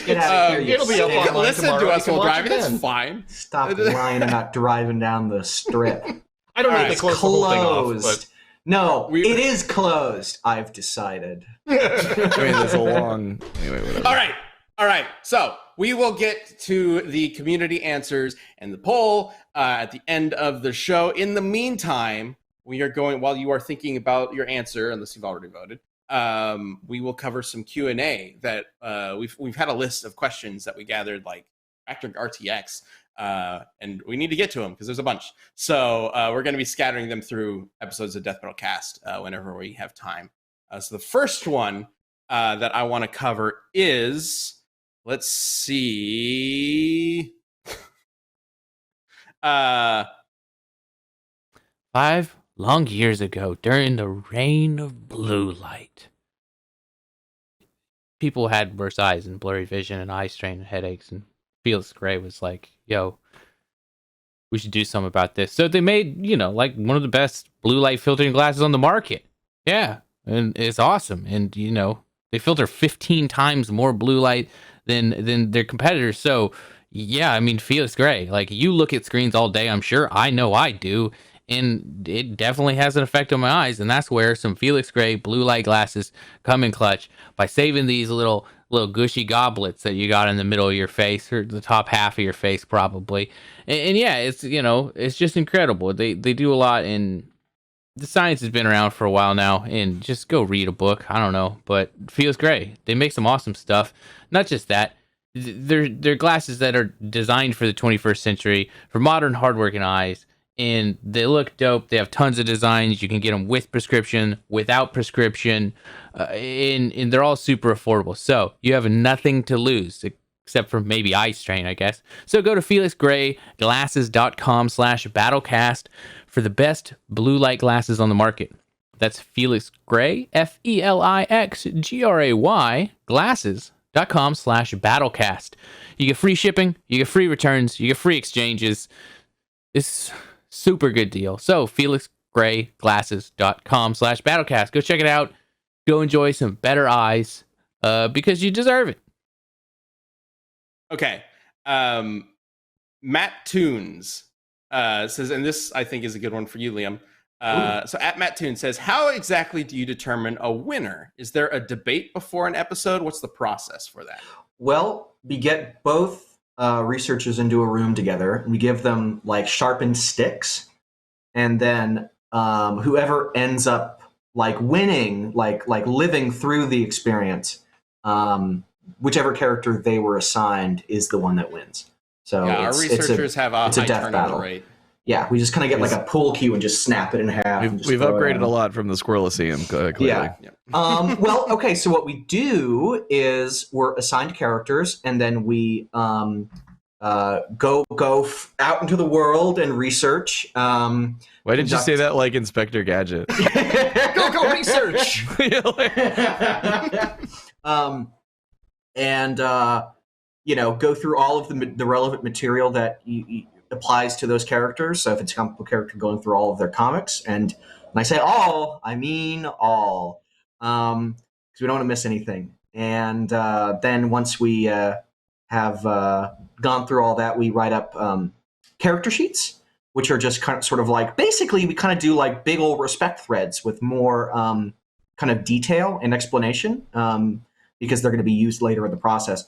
Get out of here, you It'll be up You can online listen tomorrow. to You us can while watch driving. it That's then. fine. Stop lying about driving down the strip. I don't know Alright, if they closed the whole thing off, Closed. No, We- it is closed. I've decided. but I mean, there's a long. Anyway, whatever. All right. So we will get to the community answers and the poll at the end of the show. In the meantime, we are going, while you are thinking about your answer, unless you've already voted, we will cover some Q&A that we've had a list of questions that we gathered like after RTX, and we need to get to them because there's a bunch. So we're going to be scattering them through episodes of Death Metal Cast whenever we have time. So the first one that I want to cover is, let's see. 5 long years ago, during the reign of blue light, people had worse eyes and blurry vision and eye strain and headaches, and Felix Gray was like, yo, we should do something about this. So they made, like one of the best blue light filtering glasses on the market. Yeah, and it's awesome. And, they filter 15 times more blue light than their competitors. So, yeah, I mean, Felix Gray, like, you look at screens all day, I'm sure. I know I do. And it definitely has an effect on my eyes. And that's where some Felix Gray blue light glasses come in clutch by saving these little gushy goblets that you got in the middle of your face, or the top half of your face, probably. And yeah, it's, it's just incredible. They do a lot, and the science has been around for a while now, and just go read a book. I don't know, but Feels Gray, they make some awesome stuff. Not just that, they're glasses that are designed for the 21st century for modern hardworking eyes, and they look dope. They have tons of designs. You can get them with prescription, without prescription, and they're all super affordable. So you have nothing to lose except for maybe eye strain, I guess. So go to felixgrayglasses.com/battlecast for the best blue light glasses on the market. That's Felix Gray, FELIXGRAY, glasses.com/battlecast. You get free shipping, you get free returns, you get free exchanges. It's super good deal. So felixgrayglasses.com/battlecast. Go check it out. Go enjoy some better eyes because you deserve it. Okay. Matt Toons says, and this I think is a good one for you, Liam. So at Matt Toons says, how exactly do you determine a winner? Is there a debate before an episode? What's the process for that? Well, we get both researchers into a room together. We give them like sharpened sticks, and then whoever ends up like winning, like living through the experience, whichever character they were assigned is the one that wins. So yeah, our researchers have a high turnover battle rate. Yeah, we just kind of get like a pool cue and just snap it in half. We've upgraded a lot from the Squirreliseum, clearly. Yeah. Well, okay, so what we do is we're assigned characters, and then we go out into the world and research. Why didn't you say that like Inspector Gadget? Go research! And go through all of the relevant material that applies to those characters. So if it's a comic book character, going through all of their comics, and when I say all, I mean all, because we don't want to miss anything. And then once we have gone through all that, we write up character sheets, which are just kind of sort of like, basically we kind of do like big old respect threads with more kind of detail and explanation, because they're going to be used later in the process.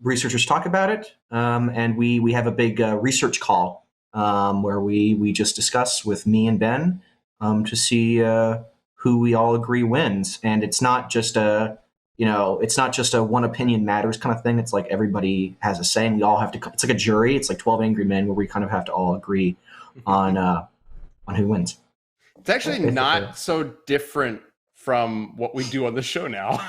Researchers talk about it, and we have a big research call where we just discuss with me and Ben to see who we all agree wins. And it's not just a one opinion matters kind of thing. It's like everybody has a say, and we all have to. It's like a jury. It's like 12 Angry Men, where we kind of have to all agree on who wins. It's actually not so different from what we do on the show now.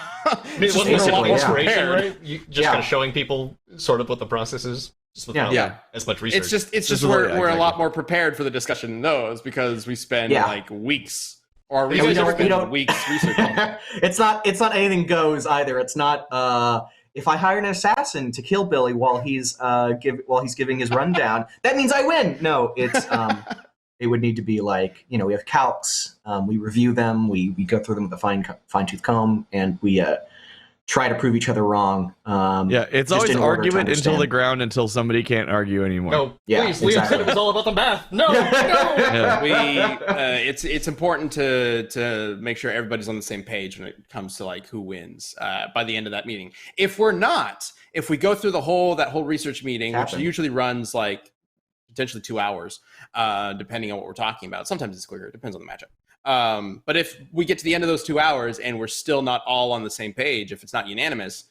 It wasn't a simple inspiration, prepared. right? You just kind of showing people sort of what the process is, just without as much research. It's just we're a lot more prepared for the discussion in those, because we spend like weeks or we don't weeks researching. It's not anything goes either. It's not if I hire an assassin to kill Billy while he's giving his rundown, that means I win. No, it's it would need to be like, we have calcs, we review them, we go through them with a fine-tooth comb, and we try to prove each other wrong. It's always argument until the ground, until somebody can't argue anymore. No, please, Liam said it was all about the math. No. It's important to make sure everybody's on the same page when it comes to like who wins by the end of that meeting. If we go through that whole research meeting, which usually runs like potentially 2 hours, depending on what we're talking about. Sometimes it's quicker. It depends on the matchup. But if we get to the end of those 2 hours and we're still not all on the same page, if it's not unanimous,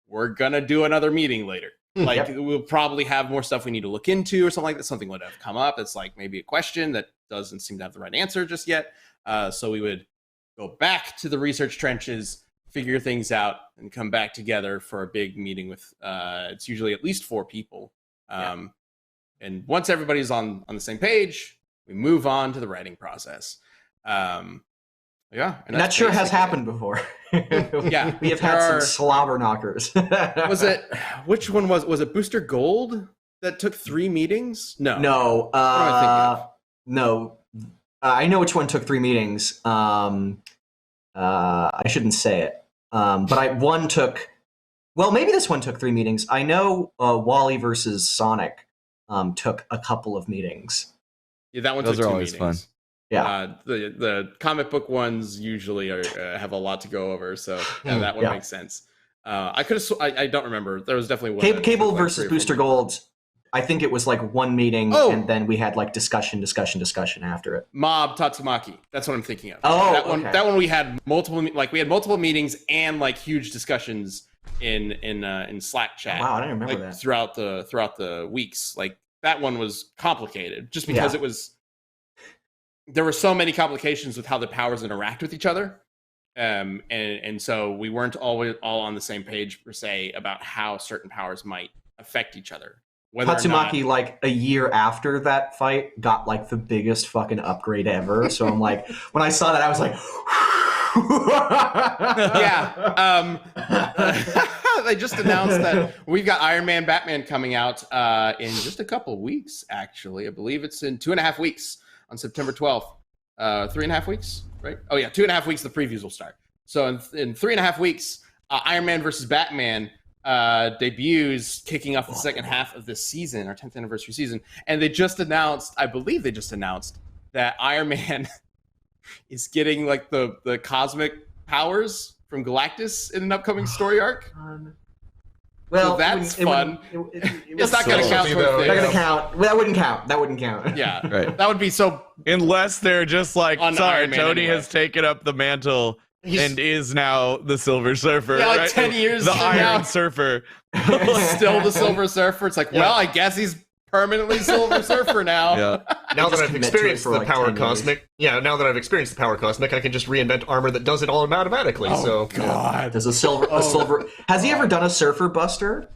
we're going to do another meeting later. Like, we'll probably have more stuff we need to look into or something like that. Something would have come up. It's like maybe a question that doesn't seem to have the right answer just yet. So we would go back to the research trenches, figure things out, and come back together for a big meeting with, it's usually at least 4 people. And once everybody's on the same page, we move on to the writing process. And that sure has happened before. Yeah, we have had some slobber knockers. Which one was it Booster Gold that took 3 meetings? No. No. What am I thinking of? No. I know which one took 3 meetings. I shouldn't say it. But one took, well, maybe this one took 3 meetings. I know Wally versus Sonic took a couple of meetings. Yeah, that one Those took are 2 always meetings. fun. Yeah. The comic book ones usually have a lot to go over, so that one makes sense. I could have, I don't remember. There was definitely one. Cable versus Booster Gold. I think it was like 1 meeting, and then we had like discussion after it. Mob Tatsumaki. That's what I'm thinking of. Oh, that one. okay. That one we had multiple meetings and like huge discussions in Slack chat. Wow, I didn't remember that. Throughout the weeks. Like that one was complicated just because it was. There were so many complications with how the powers interact with each other. And so we weren't always all on the same page per se about how certain powers might affect each other. Tatsumaki, like a year after that fight, got like the biggest fucking upgrade ever. So I'm like, when I saw that, I was like, they just announced that we've got Iron Man, Batman coming out in just a couple weeks. Actually, I believe it's in 2.5 weeks. On September 12th, 3.5 weeks, right? Oh yeah, 2.5 weeks. The previews will start. So in 3.5 weeks, Iron Man versus Batman debuts, kicking off the second half of this season, our 10th anniversary season. And they just announced, I believe they just announced that Iron Man is getting like the cosmic powers from Galactus in an upcoming story arc. well, So that's fun. It's not going to So- count towards Not this. Not gonna count. Well, that wouldn't count. Yeah, Right. that would be so. Unless they're just like, On sorry, Iron Man Tony anyway. has taken up the mantle He's- and is now the Silver Surfer. Yeah, like right? 10 years The from Iron now. Surfer. Still the Silver Surfer. It's like, well, I guess he's permanently Silver Surfer now. Yeah. Now that just I've commit to it experienced for, the like, power 10 years. cosmic, now that I've experienced the power cosmic, I can just reinvent armor that does it all automatically. Oh so God. There's a silver. Has he ever done a Surfer Buster?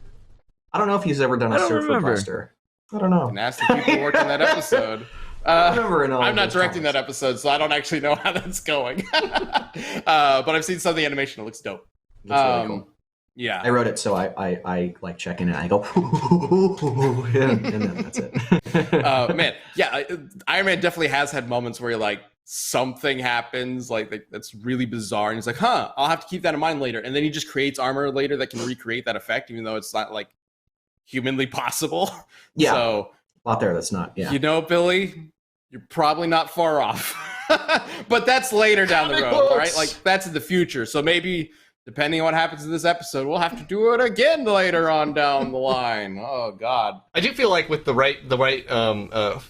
I don't know if he's ever done a I don't Surfer remember. Buster. I don't know. And ask the people working that episode. I remember in all I'm not those directing that comics. episode, so I don't actually know how that's going. But I've seen some of the animation. It looks dope. Looks really cool. Yeah. I wrote it, so I like check in and I go, and then that's it. Man, yeah, Iron Man definitely has had moments where you're like, something happens, like that's really bizarre, and he's like, huh, I'll have to keep that in mind later. And then he just creates armor later that can recreate that effect, even though it's not like humanly possible. Yeah. So, Out there, that's not. Yeah. you know, Billy, you're probably not far off. But that's later down the Comic road, books. right? Like that's in the future. So maybe depending on what happens in this episode, we'll have to do it again later on down the line. Oh God. I do feel like with the right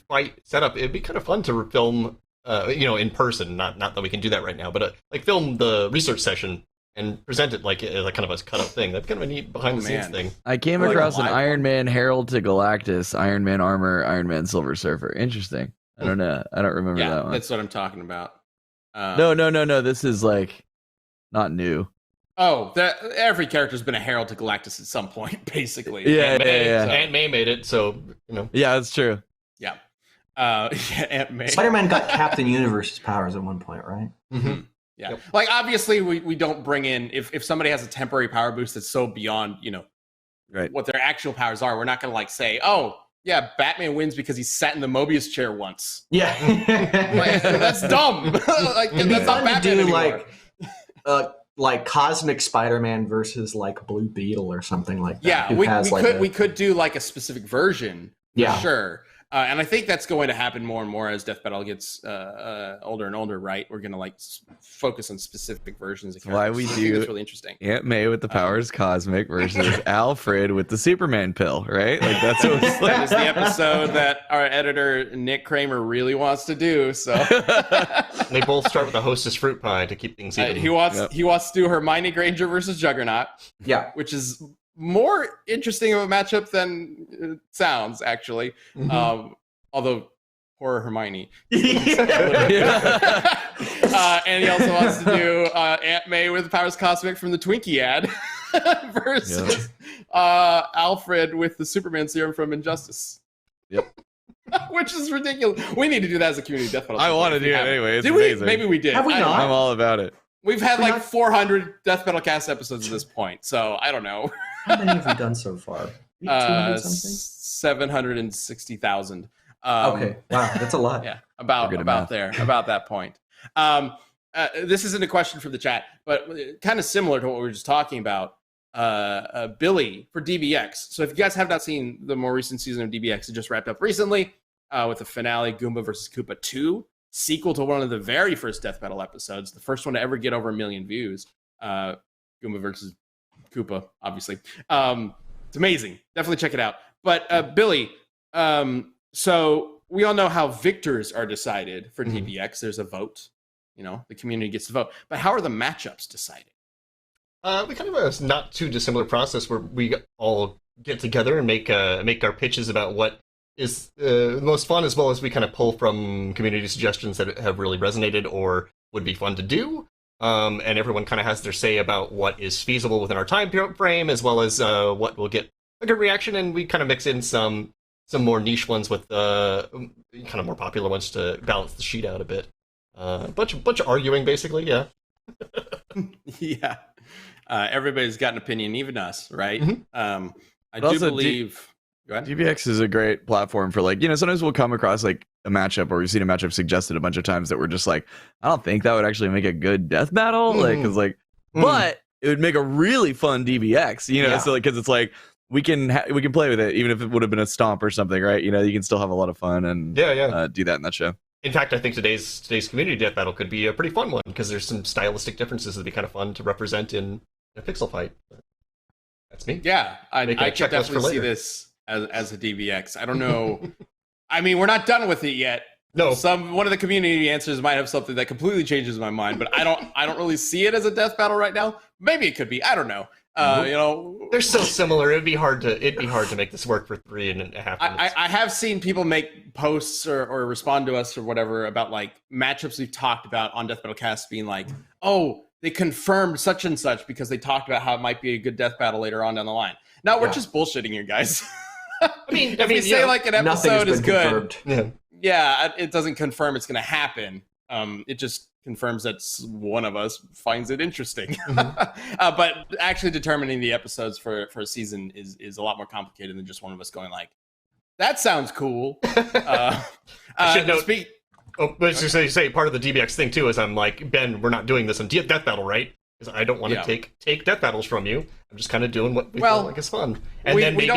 fight setup, it'd be kind of fun to film, in person. Not that we can do that right now, but like film the research session and present it like kind of a cut up thing. That's kind of a neat behind the scenes man. thing. I came Like a across an live Iron Man Herald to Galactus, Iron Man armor, Iron Man Silver Surfer. Interesting. I don't know. I don't remember Yeah, that one. that's what I'm talking about. No. This is like not new. Oh, every character's been a herald to Galactus at some point, basically. Yeah, yeah. Aunt May made it, so Yeah, that's true. Yeah. Yeah, Aunt May. Spider-Man got Captain Universe's powers at one point, right? Mhm. Yeah. Yep. Like obviously we don't bring in if somebody has a temporary power boost that's so beyond, Right. what their actual powers are, we're not gonna like say, oh, yeah, Batman wins because he sat in the Mobius chair once. Yeah. Like, that's dumb. Like It'd be that's not fun to Batman do anymore. like Cosmic Spider-Man versus like Blue Beetle or something like that. Yeah, who we has, like, could do like a specific version. For Yeah. sure. And I think that's going to happen more and more as Death Battle gets older and older, right? We're going to like focus on specific versions of That's why characters. we I think do that's really interesting. Aunt May with the powers cosmic versus Alfred with the Superman pill, right? Like that's what it's That like. is the episode that our editor Nick Kramer really wants to do. So They both start with a Hostess fruit pie to keep things even. he wants to do Hermione Granger versus Juggernaut, Yeah. which is more interesting of a matchup than it sounds, actually. Although poor Hermione. And he also wants to do Aunt May with Powers Cosmic from the Twinkie ad versus Alfred with the Superman serum from Injustice. Yep. Which is ridiculous. We need to do that as a community death battle. I want to do it anyway. It's Did amazing. we? Maybe we did. Have we I don't not? know. I'm all about it. We've had We like not- 400 Death Battle Cast episodes at this point, so I don't know. How many have we done so far? 200 something? 760,000. Okay. Wow, that's a lot. Yeah, We're good at math. about that point. This isn't a question from the chat, but kind of similar to what we were just talking about. Billy for DBX. So if you guys have not seen the more recent season of DBX, it just wrapped up recently with the finale, Goomba versus Koopa 2, sequel to one of the very first Death Battle episodes, the first one to ever get over 1 million views. Goomba versus Koopa, obviously. It's amazing. Definitely check it out. But Billy, so we all know how victors are decided for DBX. There's a vote. You know, the community gets to vote. But how are the matchups decided? We kind of have a not too dissimilar process where we all get together and make our pitches about what is the most fun, as well as we kind of pull from community suggestions that have really resonated or would be fun to do. And everyone kind of has their say about what is feasible within our time frame, as well as what will get a good reaction. And we kind of mix in some more niche ones with kind of more popular ones to balance the sheet out a bit. Bunch of arguing, basically, yeah. Yeah. Everybody's got an opinion, even us, right? I But do also, believe. Go ahead. DBX is a great platform for like, you know, sometimes we'll come across like a matchup or we've seen a matchup suggested a bunch of times that we're just like, I don't think that would actually make a good death battle. Like, it's like, but it would make a really fun DBX, you know? Yeah. So like, cause it's like, we can play with it, even if it would have been a stomp or something, right? You know, you can still have a lot of fun and Yeah. do that in that show. In fact, I think today's community death battle could be a pretty fun one because there's some stylistic differences that'd be kind of fun to represent in a pixel fight. But that's me. Yeah, Make a I could checklist for definitely see later. this as a DBX. I don't know. I mean, we're not done with it yet. No, One of the community answers might have something that completely changes my mind, but I don't really see it as a death battle right now. Maybe it could be. I don't know. You know, they're so similar. It'd be hard to make this work for 3.5 minutes. I have seen people make posts or respond to us or whatever about like matchups we've talked about on Death Battle Cast being like, oh, they confirmed such and such because they talked about how it might be a good death battle later on down the line. No, we're just bullshitting you guys. I mean, if we say like an Nothing has episode is been good, confirmed. yeah, it doesn't confirm it's going to happen. It just confirms that one of us finds it interesting. But actually determining the episodes for a season is a lot more complicated than just one of us going like, that sounds cool. I should note. But say part of the DBX thing too is I'm like, Ben, we're not doing this in death battle, right? Because I don't want to take death battles from you. I'm just kind of doing what we feel like is fun. And then maybe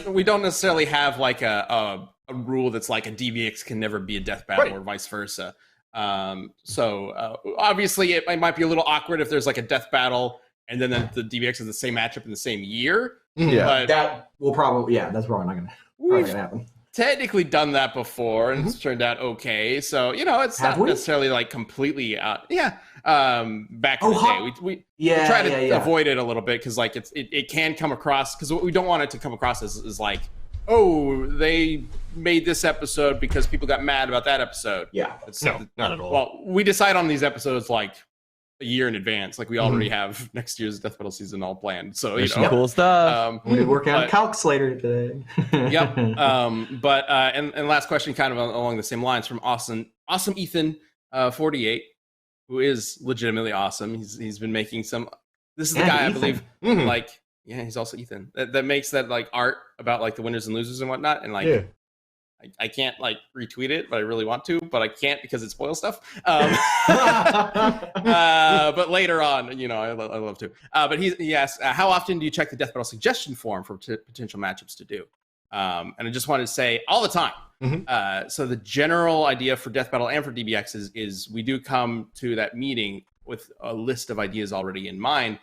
we don't necessarily have like a rule that's like a DBX can never be a death battle or vice versa. So obviously it might be a little awkward if there's like a death battle and then the DBX is the same matchup in the same year. Yeah. But That will probably, that's probably not gonna happen. technically done that before and it's turned out okay. So, you know, it's Have not we? necessarily like completely out. Yeah. Back in the day, we try to avoid it a little bit because like it can come across, because what we don't want it to come across is like, oh, they made this episode because people got mad about that episode. Yeah. No, not at all. Well, we decide on these episodes like a year in advance. Like we already have next year's Death Battle season all planned. So There's you know, some cool stuff. We work on but- calcs later today. Yep. And last question, kind of along the same lines, from awesome Ethan 48, who is legitimately awesome. He's been making some. This is the And guy Ethan. I believe. Mhm. Like, yeah, he's also Ethan that makes that like art about like the winners and losers and whatnot. And like, Yeah. I can't like retweet it, but I really want to, but I can't because it spoils stuff. But later on, you know, I love to. But he asked, how often do you check the Death Battle suggestion form for potential matchups to do? And I just wanted to say all the time. So the general idea for Death Battle and for DBX is we do come to that meeting with a list of ideas already in mind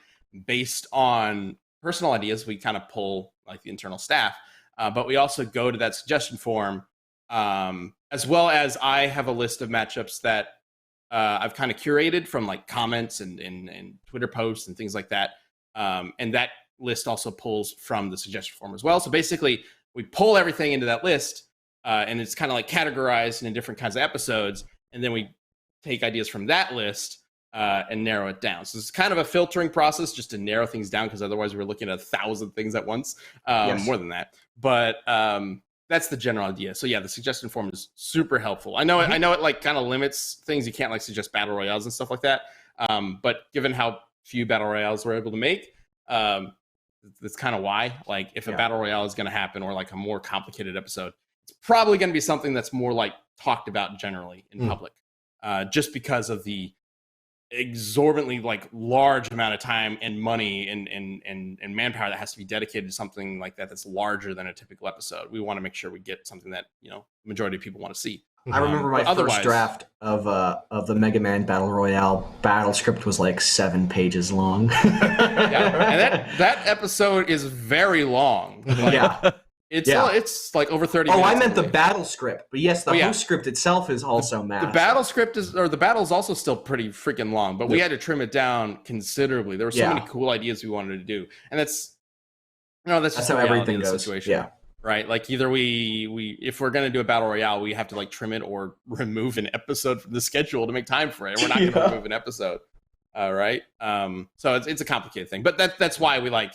based on personal ideas. We kind of pull like the internal staff, but we also go to that suggestion form, as well as I have a list of matchups that I've kind of curated from like comments and Twitter posts and things like that. And that list also pulls from the suggestion form as well. So basically, we pull everything into that list, and it's kind of like categorized into different kinds of episodes. And then we take ideas from that list and narrow it down. So it's kind of a filtering process just to narrow things down, because otherwise we're looking at 1,000 things at once, more than that. But that's the general idea. So yeah, the suggestion form is super helpful. I know it like kind of limits things. You can't like suggest battle royales and stuff like that. But given how few battle royales we're able to make, that's kind of why. Like if a battle royale is going to happen, or like a more complicated episode, it's probably going to be something that's more like talked about generally in public, just because of the exorbitantly like large amount of time and money and manpower that has to be dedicated to something like that that's larger than a typical episode. We want to make sure we get something that, you know, the majority of people want to see. I remember my first draft of the Mega Man Battle Royale battle script was like 7 pages long. And that episode is very long. Like, it's like over 30 minutes. Oh, I meant the battle script. But yes, the host script itself is also massive. The battle script the battle is also still pretty freaking long, but we had to trim it down considerably. There were so many cool ideas we wanted to do. And that's just how everything goes. Situation. Yeah. Right? Like either we if we're going to do a battle royale, we have to like trim it or remove an episode from the schedule to make time for it. We're not going to remove an episode. Right? So it's a complicated thing. But that's why we like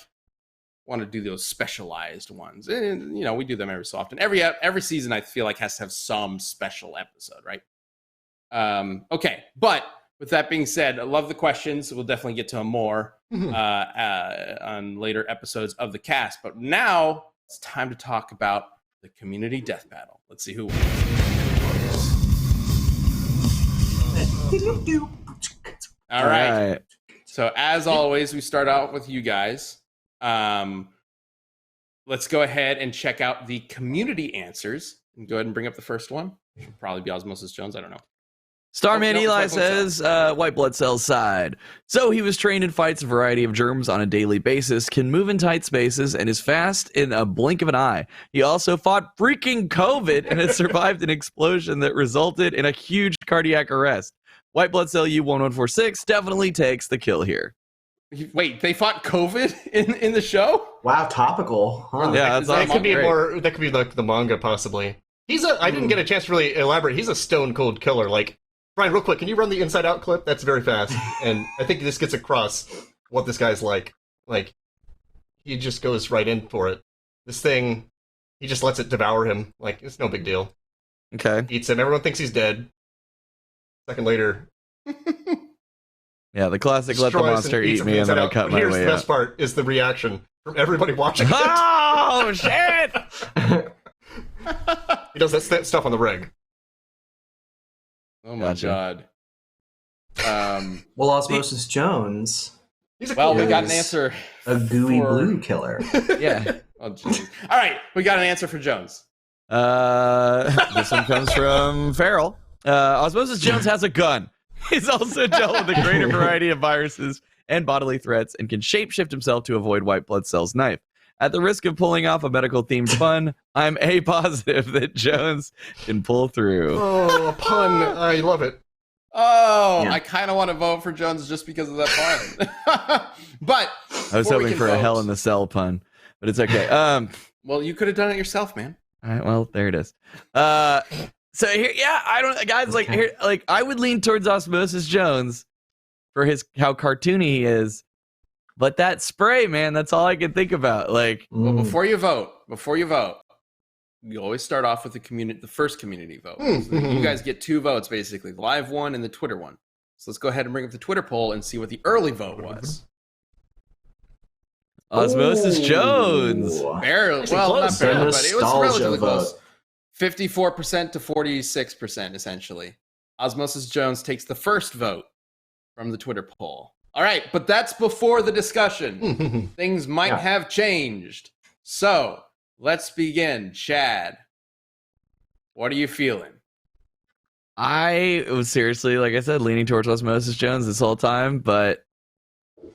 want to do those specialized ones, and you know, we do them every so often. Every season I feel like has to have some special episode, right? Okay, but with that being said, I love the questions. We'll definitely get to them more on later episodes of the cast, but now it's time to talk about the community death battle. Let's see who wins. All right. So as always, we start out with you guys. Let's go ahead and check out the community answers and go ahead and bring up the first one. Should probably be Osmosis Jones. I don't know. Starman Eli says, white blood cells side. So he was trained and fights a variety of germs on a daily basis, can move in tight spaces, and is fast in a blink of an eye. He also fought freaking COVID and has survived an explosion that resulted in a huge cardiac arrest. White blood cell U-1146 definitely takes the kill here. Wait, they fought COVID in the show? Wow, topical. Huh? Yeah, that could be more. That could be like the manga, possibly. I didn't get a chance to really elaborate. He's a stone cold killer. Like, Brian, real quick, can you run the Inside Out clip? That's very fast, and I think this gets across what this guy's like. Like, he just goes right in for it. This thing, he just lets it devour him. Like, it's no big deal. Okay. Eats him. Everyone thinks he's dead. Second later. Yeah, the classic let the monster eat me and then I cut my way out. Here's the best part is the reaction from everybody watching it. Oh, shit! He does that stuff on the rig. Oh my god. Well, Osmosis Jones. We got an answer. A gooey blue killer. Yeah. Oh, geez. All right, we got an answer for Jones. This one comes from Farrell. Osmosis Jones has a gun. He's also dealt with a greater variety of viruses and bodily threats and can shapeshift himself to avoid white blood cell's knife. At the risk of pulling off a medical-themed pun, I'm A positive that Jones can pull through. Oh, a pun. I love it. Oh, yeah. I kind of want to vote for Jones just because of that pun. But I was hoping for a Hell in the Cell pun, but it's okay. Well, you could have done it yourself, man. All right, well, there it is. So here, I don't, guys, like here, like I would lean towards Osmosis Jones for how cartoony he is, but that spray, man, that's all I can think about. Like, well, before you vote, you always start off with the first community vote. So you guys get 2 votes, basically, the live one and the Twitter one. So let's go ahead and bring up the Twitter poll and see what the early vote was. Osmosis Jones. Barely, well, not barely, but it was relatively close. 54% to 46%, essentially. Osmosis Jones takes the first vote from the Twitter poll. All right, but that's before the discussion. Things might have changed. So let's begin. Chad, What are you feeling? I was seriously, like I said, leaning towards Osmosis Jones this whole time, but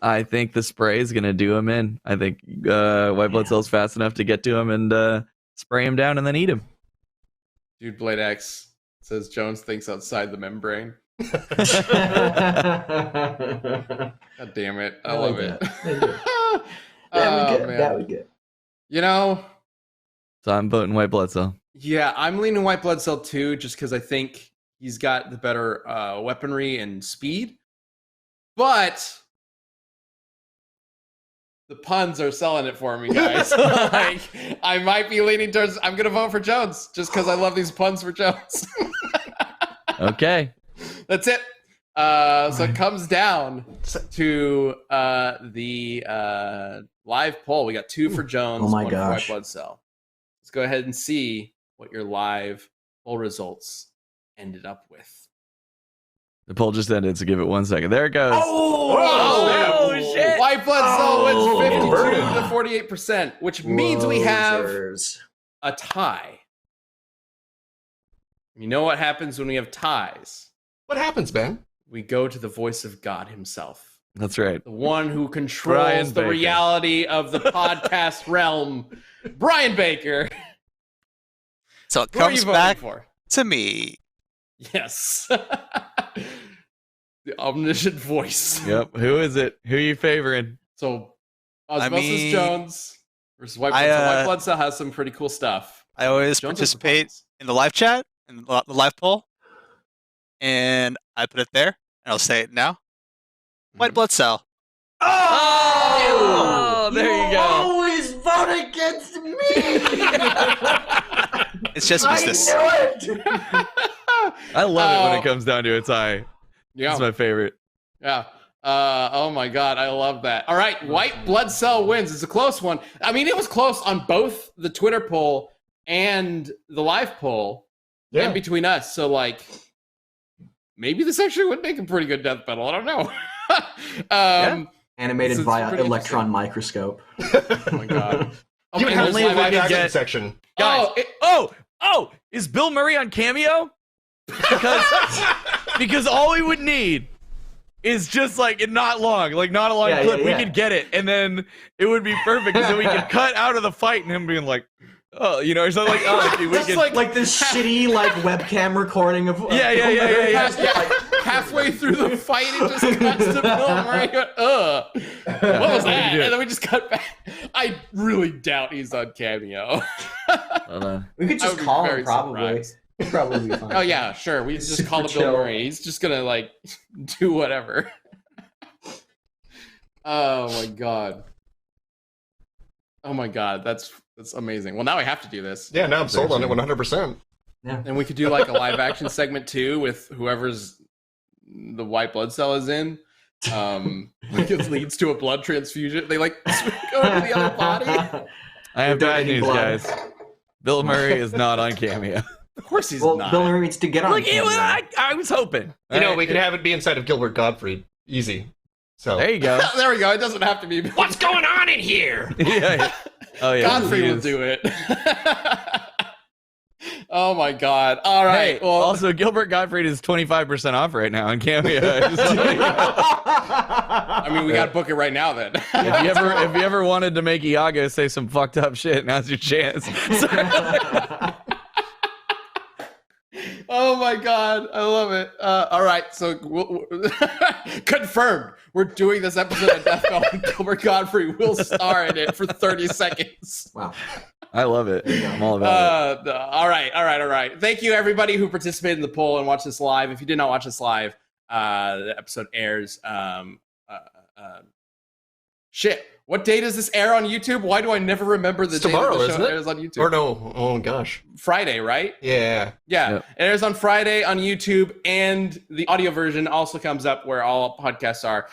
I think the spray is going to do him in. I think White Blood Cell's fast enough to get to him and spray him down and then eat him. Dude, Blade X says Jones thinks outside the membrane. God damn it. I love it. That would get. You know, So I'm voting White Blood Cell. yeah, I'm leaning White Blood Cell too, just because I think he's got the better weaponry and speed. But the puns are selling it for me, guys. Like, I might be leaning towards. I'm gonna vote for Jones just because I love these puns for Jones. Okay. That's it. So it comes down to the live poll. We got 2 for Jones, Oh my 1 for White gosh. Blood Cell. Let's go ahead and see what your live poll results ended up with. The poll just ended, so give it 1 second. There it goes. Oh, shit. White Blood Cell Oh, wins 52 inverted. to 48%, which means we have Losers. a tie. You know what happens when we have ties? What happens, Ben? We go to the voice of God himself. That's right. The one who controls Brian the Baker. reality of the podcast realm. Brian Baker. So it Who are you comes voting back for? to me. Yes. The omniscient voice. Yep. Who is it? Who are you favoring? So, Osmosis mean, Jones versus White Blood Cell. White Blood Cell has some pretty cool stuff. I always Jones has the participate puns. in the live chat, in the live poll, and I put it there, and I'll say it now. White blood cell. Oh, there you go. Always vote against me. It's just business. I knew it. I love it when Oh. it comes down to a tie. Yeah. It's my favorite. Yeah. Oh my God, I love that. All right, White Blood Cell wins. It's a close one. I mean, it was close on both the Twitter poll and the live poll, and between us. So, like, maybe this actually would make a pretty good death battle. I don't know. Animated This is via pretty electron microscope. Oh my God. Oh, You man, have there's only live if we action. could get- section. Guys. Oh, Oh, is Bill Murray on Cameo? Because all we would need is just like not a long clip. Yeah. We could get it, and then it would be perfect. Because then we could cut out of the fight and him being like, oh, you know, or something like, oh, okay, we Just could, Like this shitty webcam recording of Yeah. halfway through the fight, it just cuts to Bill Murray going, ugh. What was that? do it. And then we just cut back. I really doubt he's on Cameo. We could I just would be call very him probably. surprised. He'd probably be fine. Oh yeah, sure. We just Super call him Bill chill. Murray. He's just gonna like do whatever. Oh my God. Oh my God, that's amazing. Well, now we have to do this, Yeah, now I'm sold on it 100%. and we could do like a live action segment too with whoever's the White Blood Cell is in. Like it leads to a blood transfusion. They like go to the other body. I have Don't bad need news, blood. guys. Bill Murray is not on Cameo. Of course he's Well, not. Bill Murray needs to get on. Look, camera. I was hoping. You know, Alright, we could have it be inside of Gilbert Gottfried. Easy. So There you go. There we go. It doesn't have to be. what's going on in here? Yeah. Oh yeah. Godfrey he will is. do it. Oh my God! All right. Hey, well, also Gilbert Gottfried is 25% off right now on Cameo. I mean, we got to book it right now. Then. If you ever wanted to make Iago say some fucked up shit, now's your chance. Oh my God! I love it. All right, so confirmed. We're doing this episode of Death Bell, and Gilbert Godfrey will star in it for 30 seconds. Wow. I love it. I'm all about it. All right. Thank you, everybody who participated in the poll and watched this live. If you did not watch this live, the episode airs. Shit. What day does this air on YouTube? Why do I never remember the It's day tomorrow, that the isn't show it? airs on YouTube? Or no? Oh gosh. Friday, right? Yeah. Yeah, Yep. it airs on Friday on YouTube, and the audio version also comes up where all podcasts are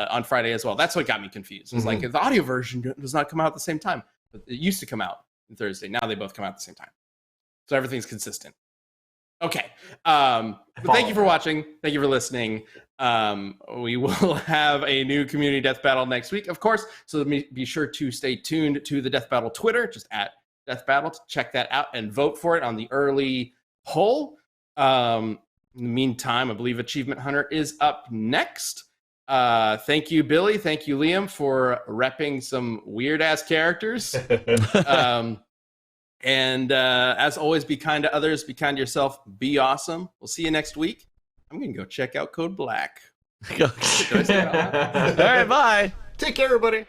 on Friday as well. That's what got me confused. It was like the audio version does not come out at the same time. It used to come out on Thursday. Now they both come out at the same time, so everything's consistent. Okay. But thank you for watching. Thank you for listening. We will have a new community death battle next week, of course. So be sure to stay tuned to the death battle Twitter, just at Death Battle to check that out and vote for it on the early poll. In the meantime, I believe Achievement Hunter is up next. Thank you, Billy. Thank you, Liam, for repping some weird-ass characters. And as always, be kind to others, be kind to yourself, be awesome. We'll see you next week. I'm going to go check out Code Black. All right, bye. Take care, everybody.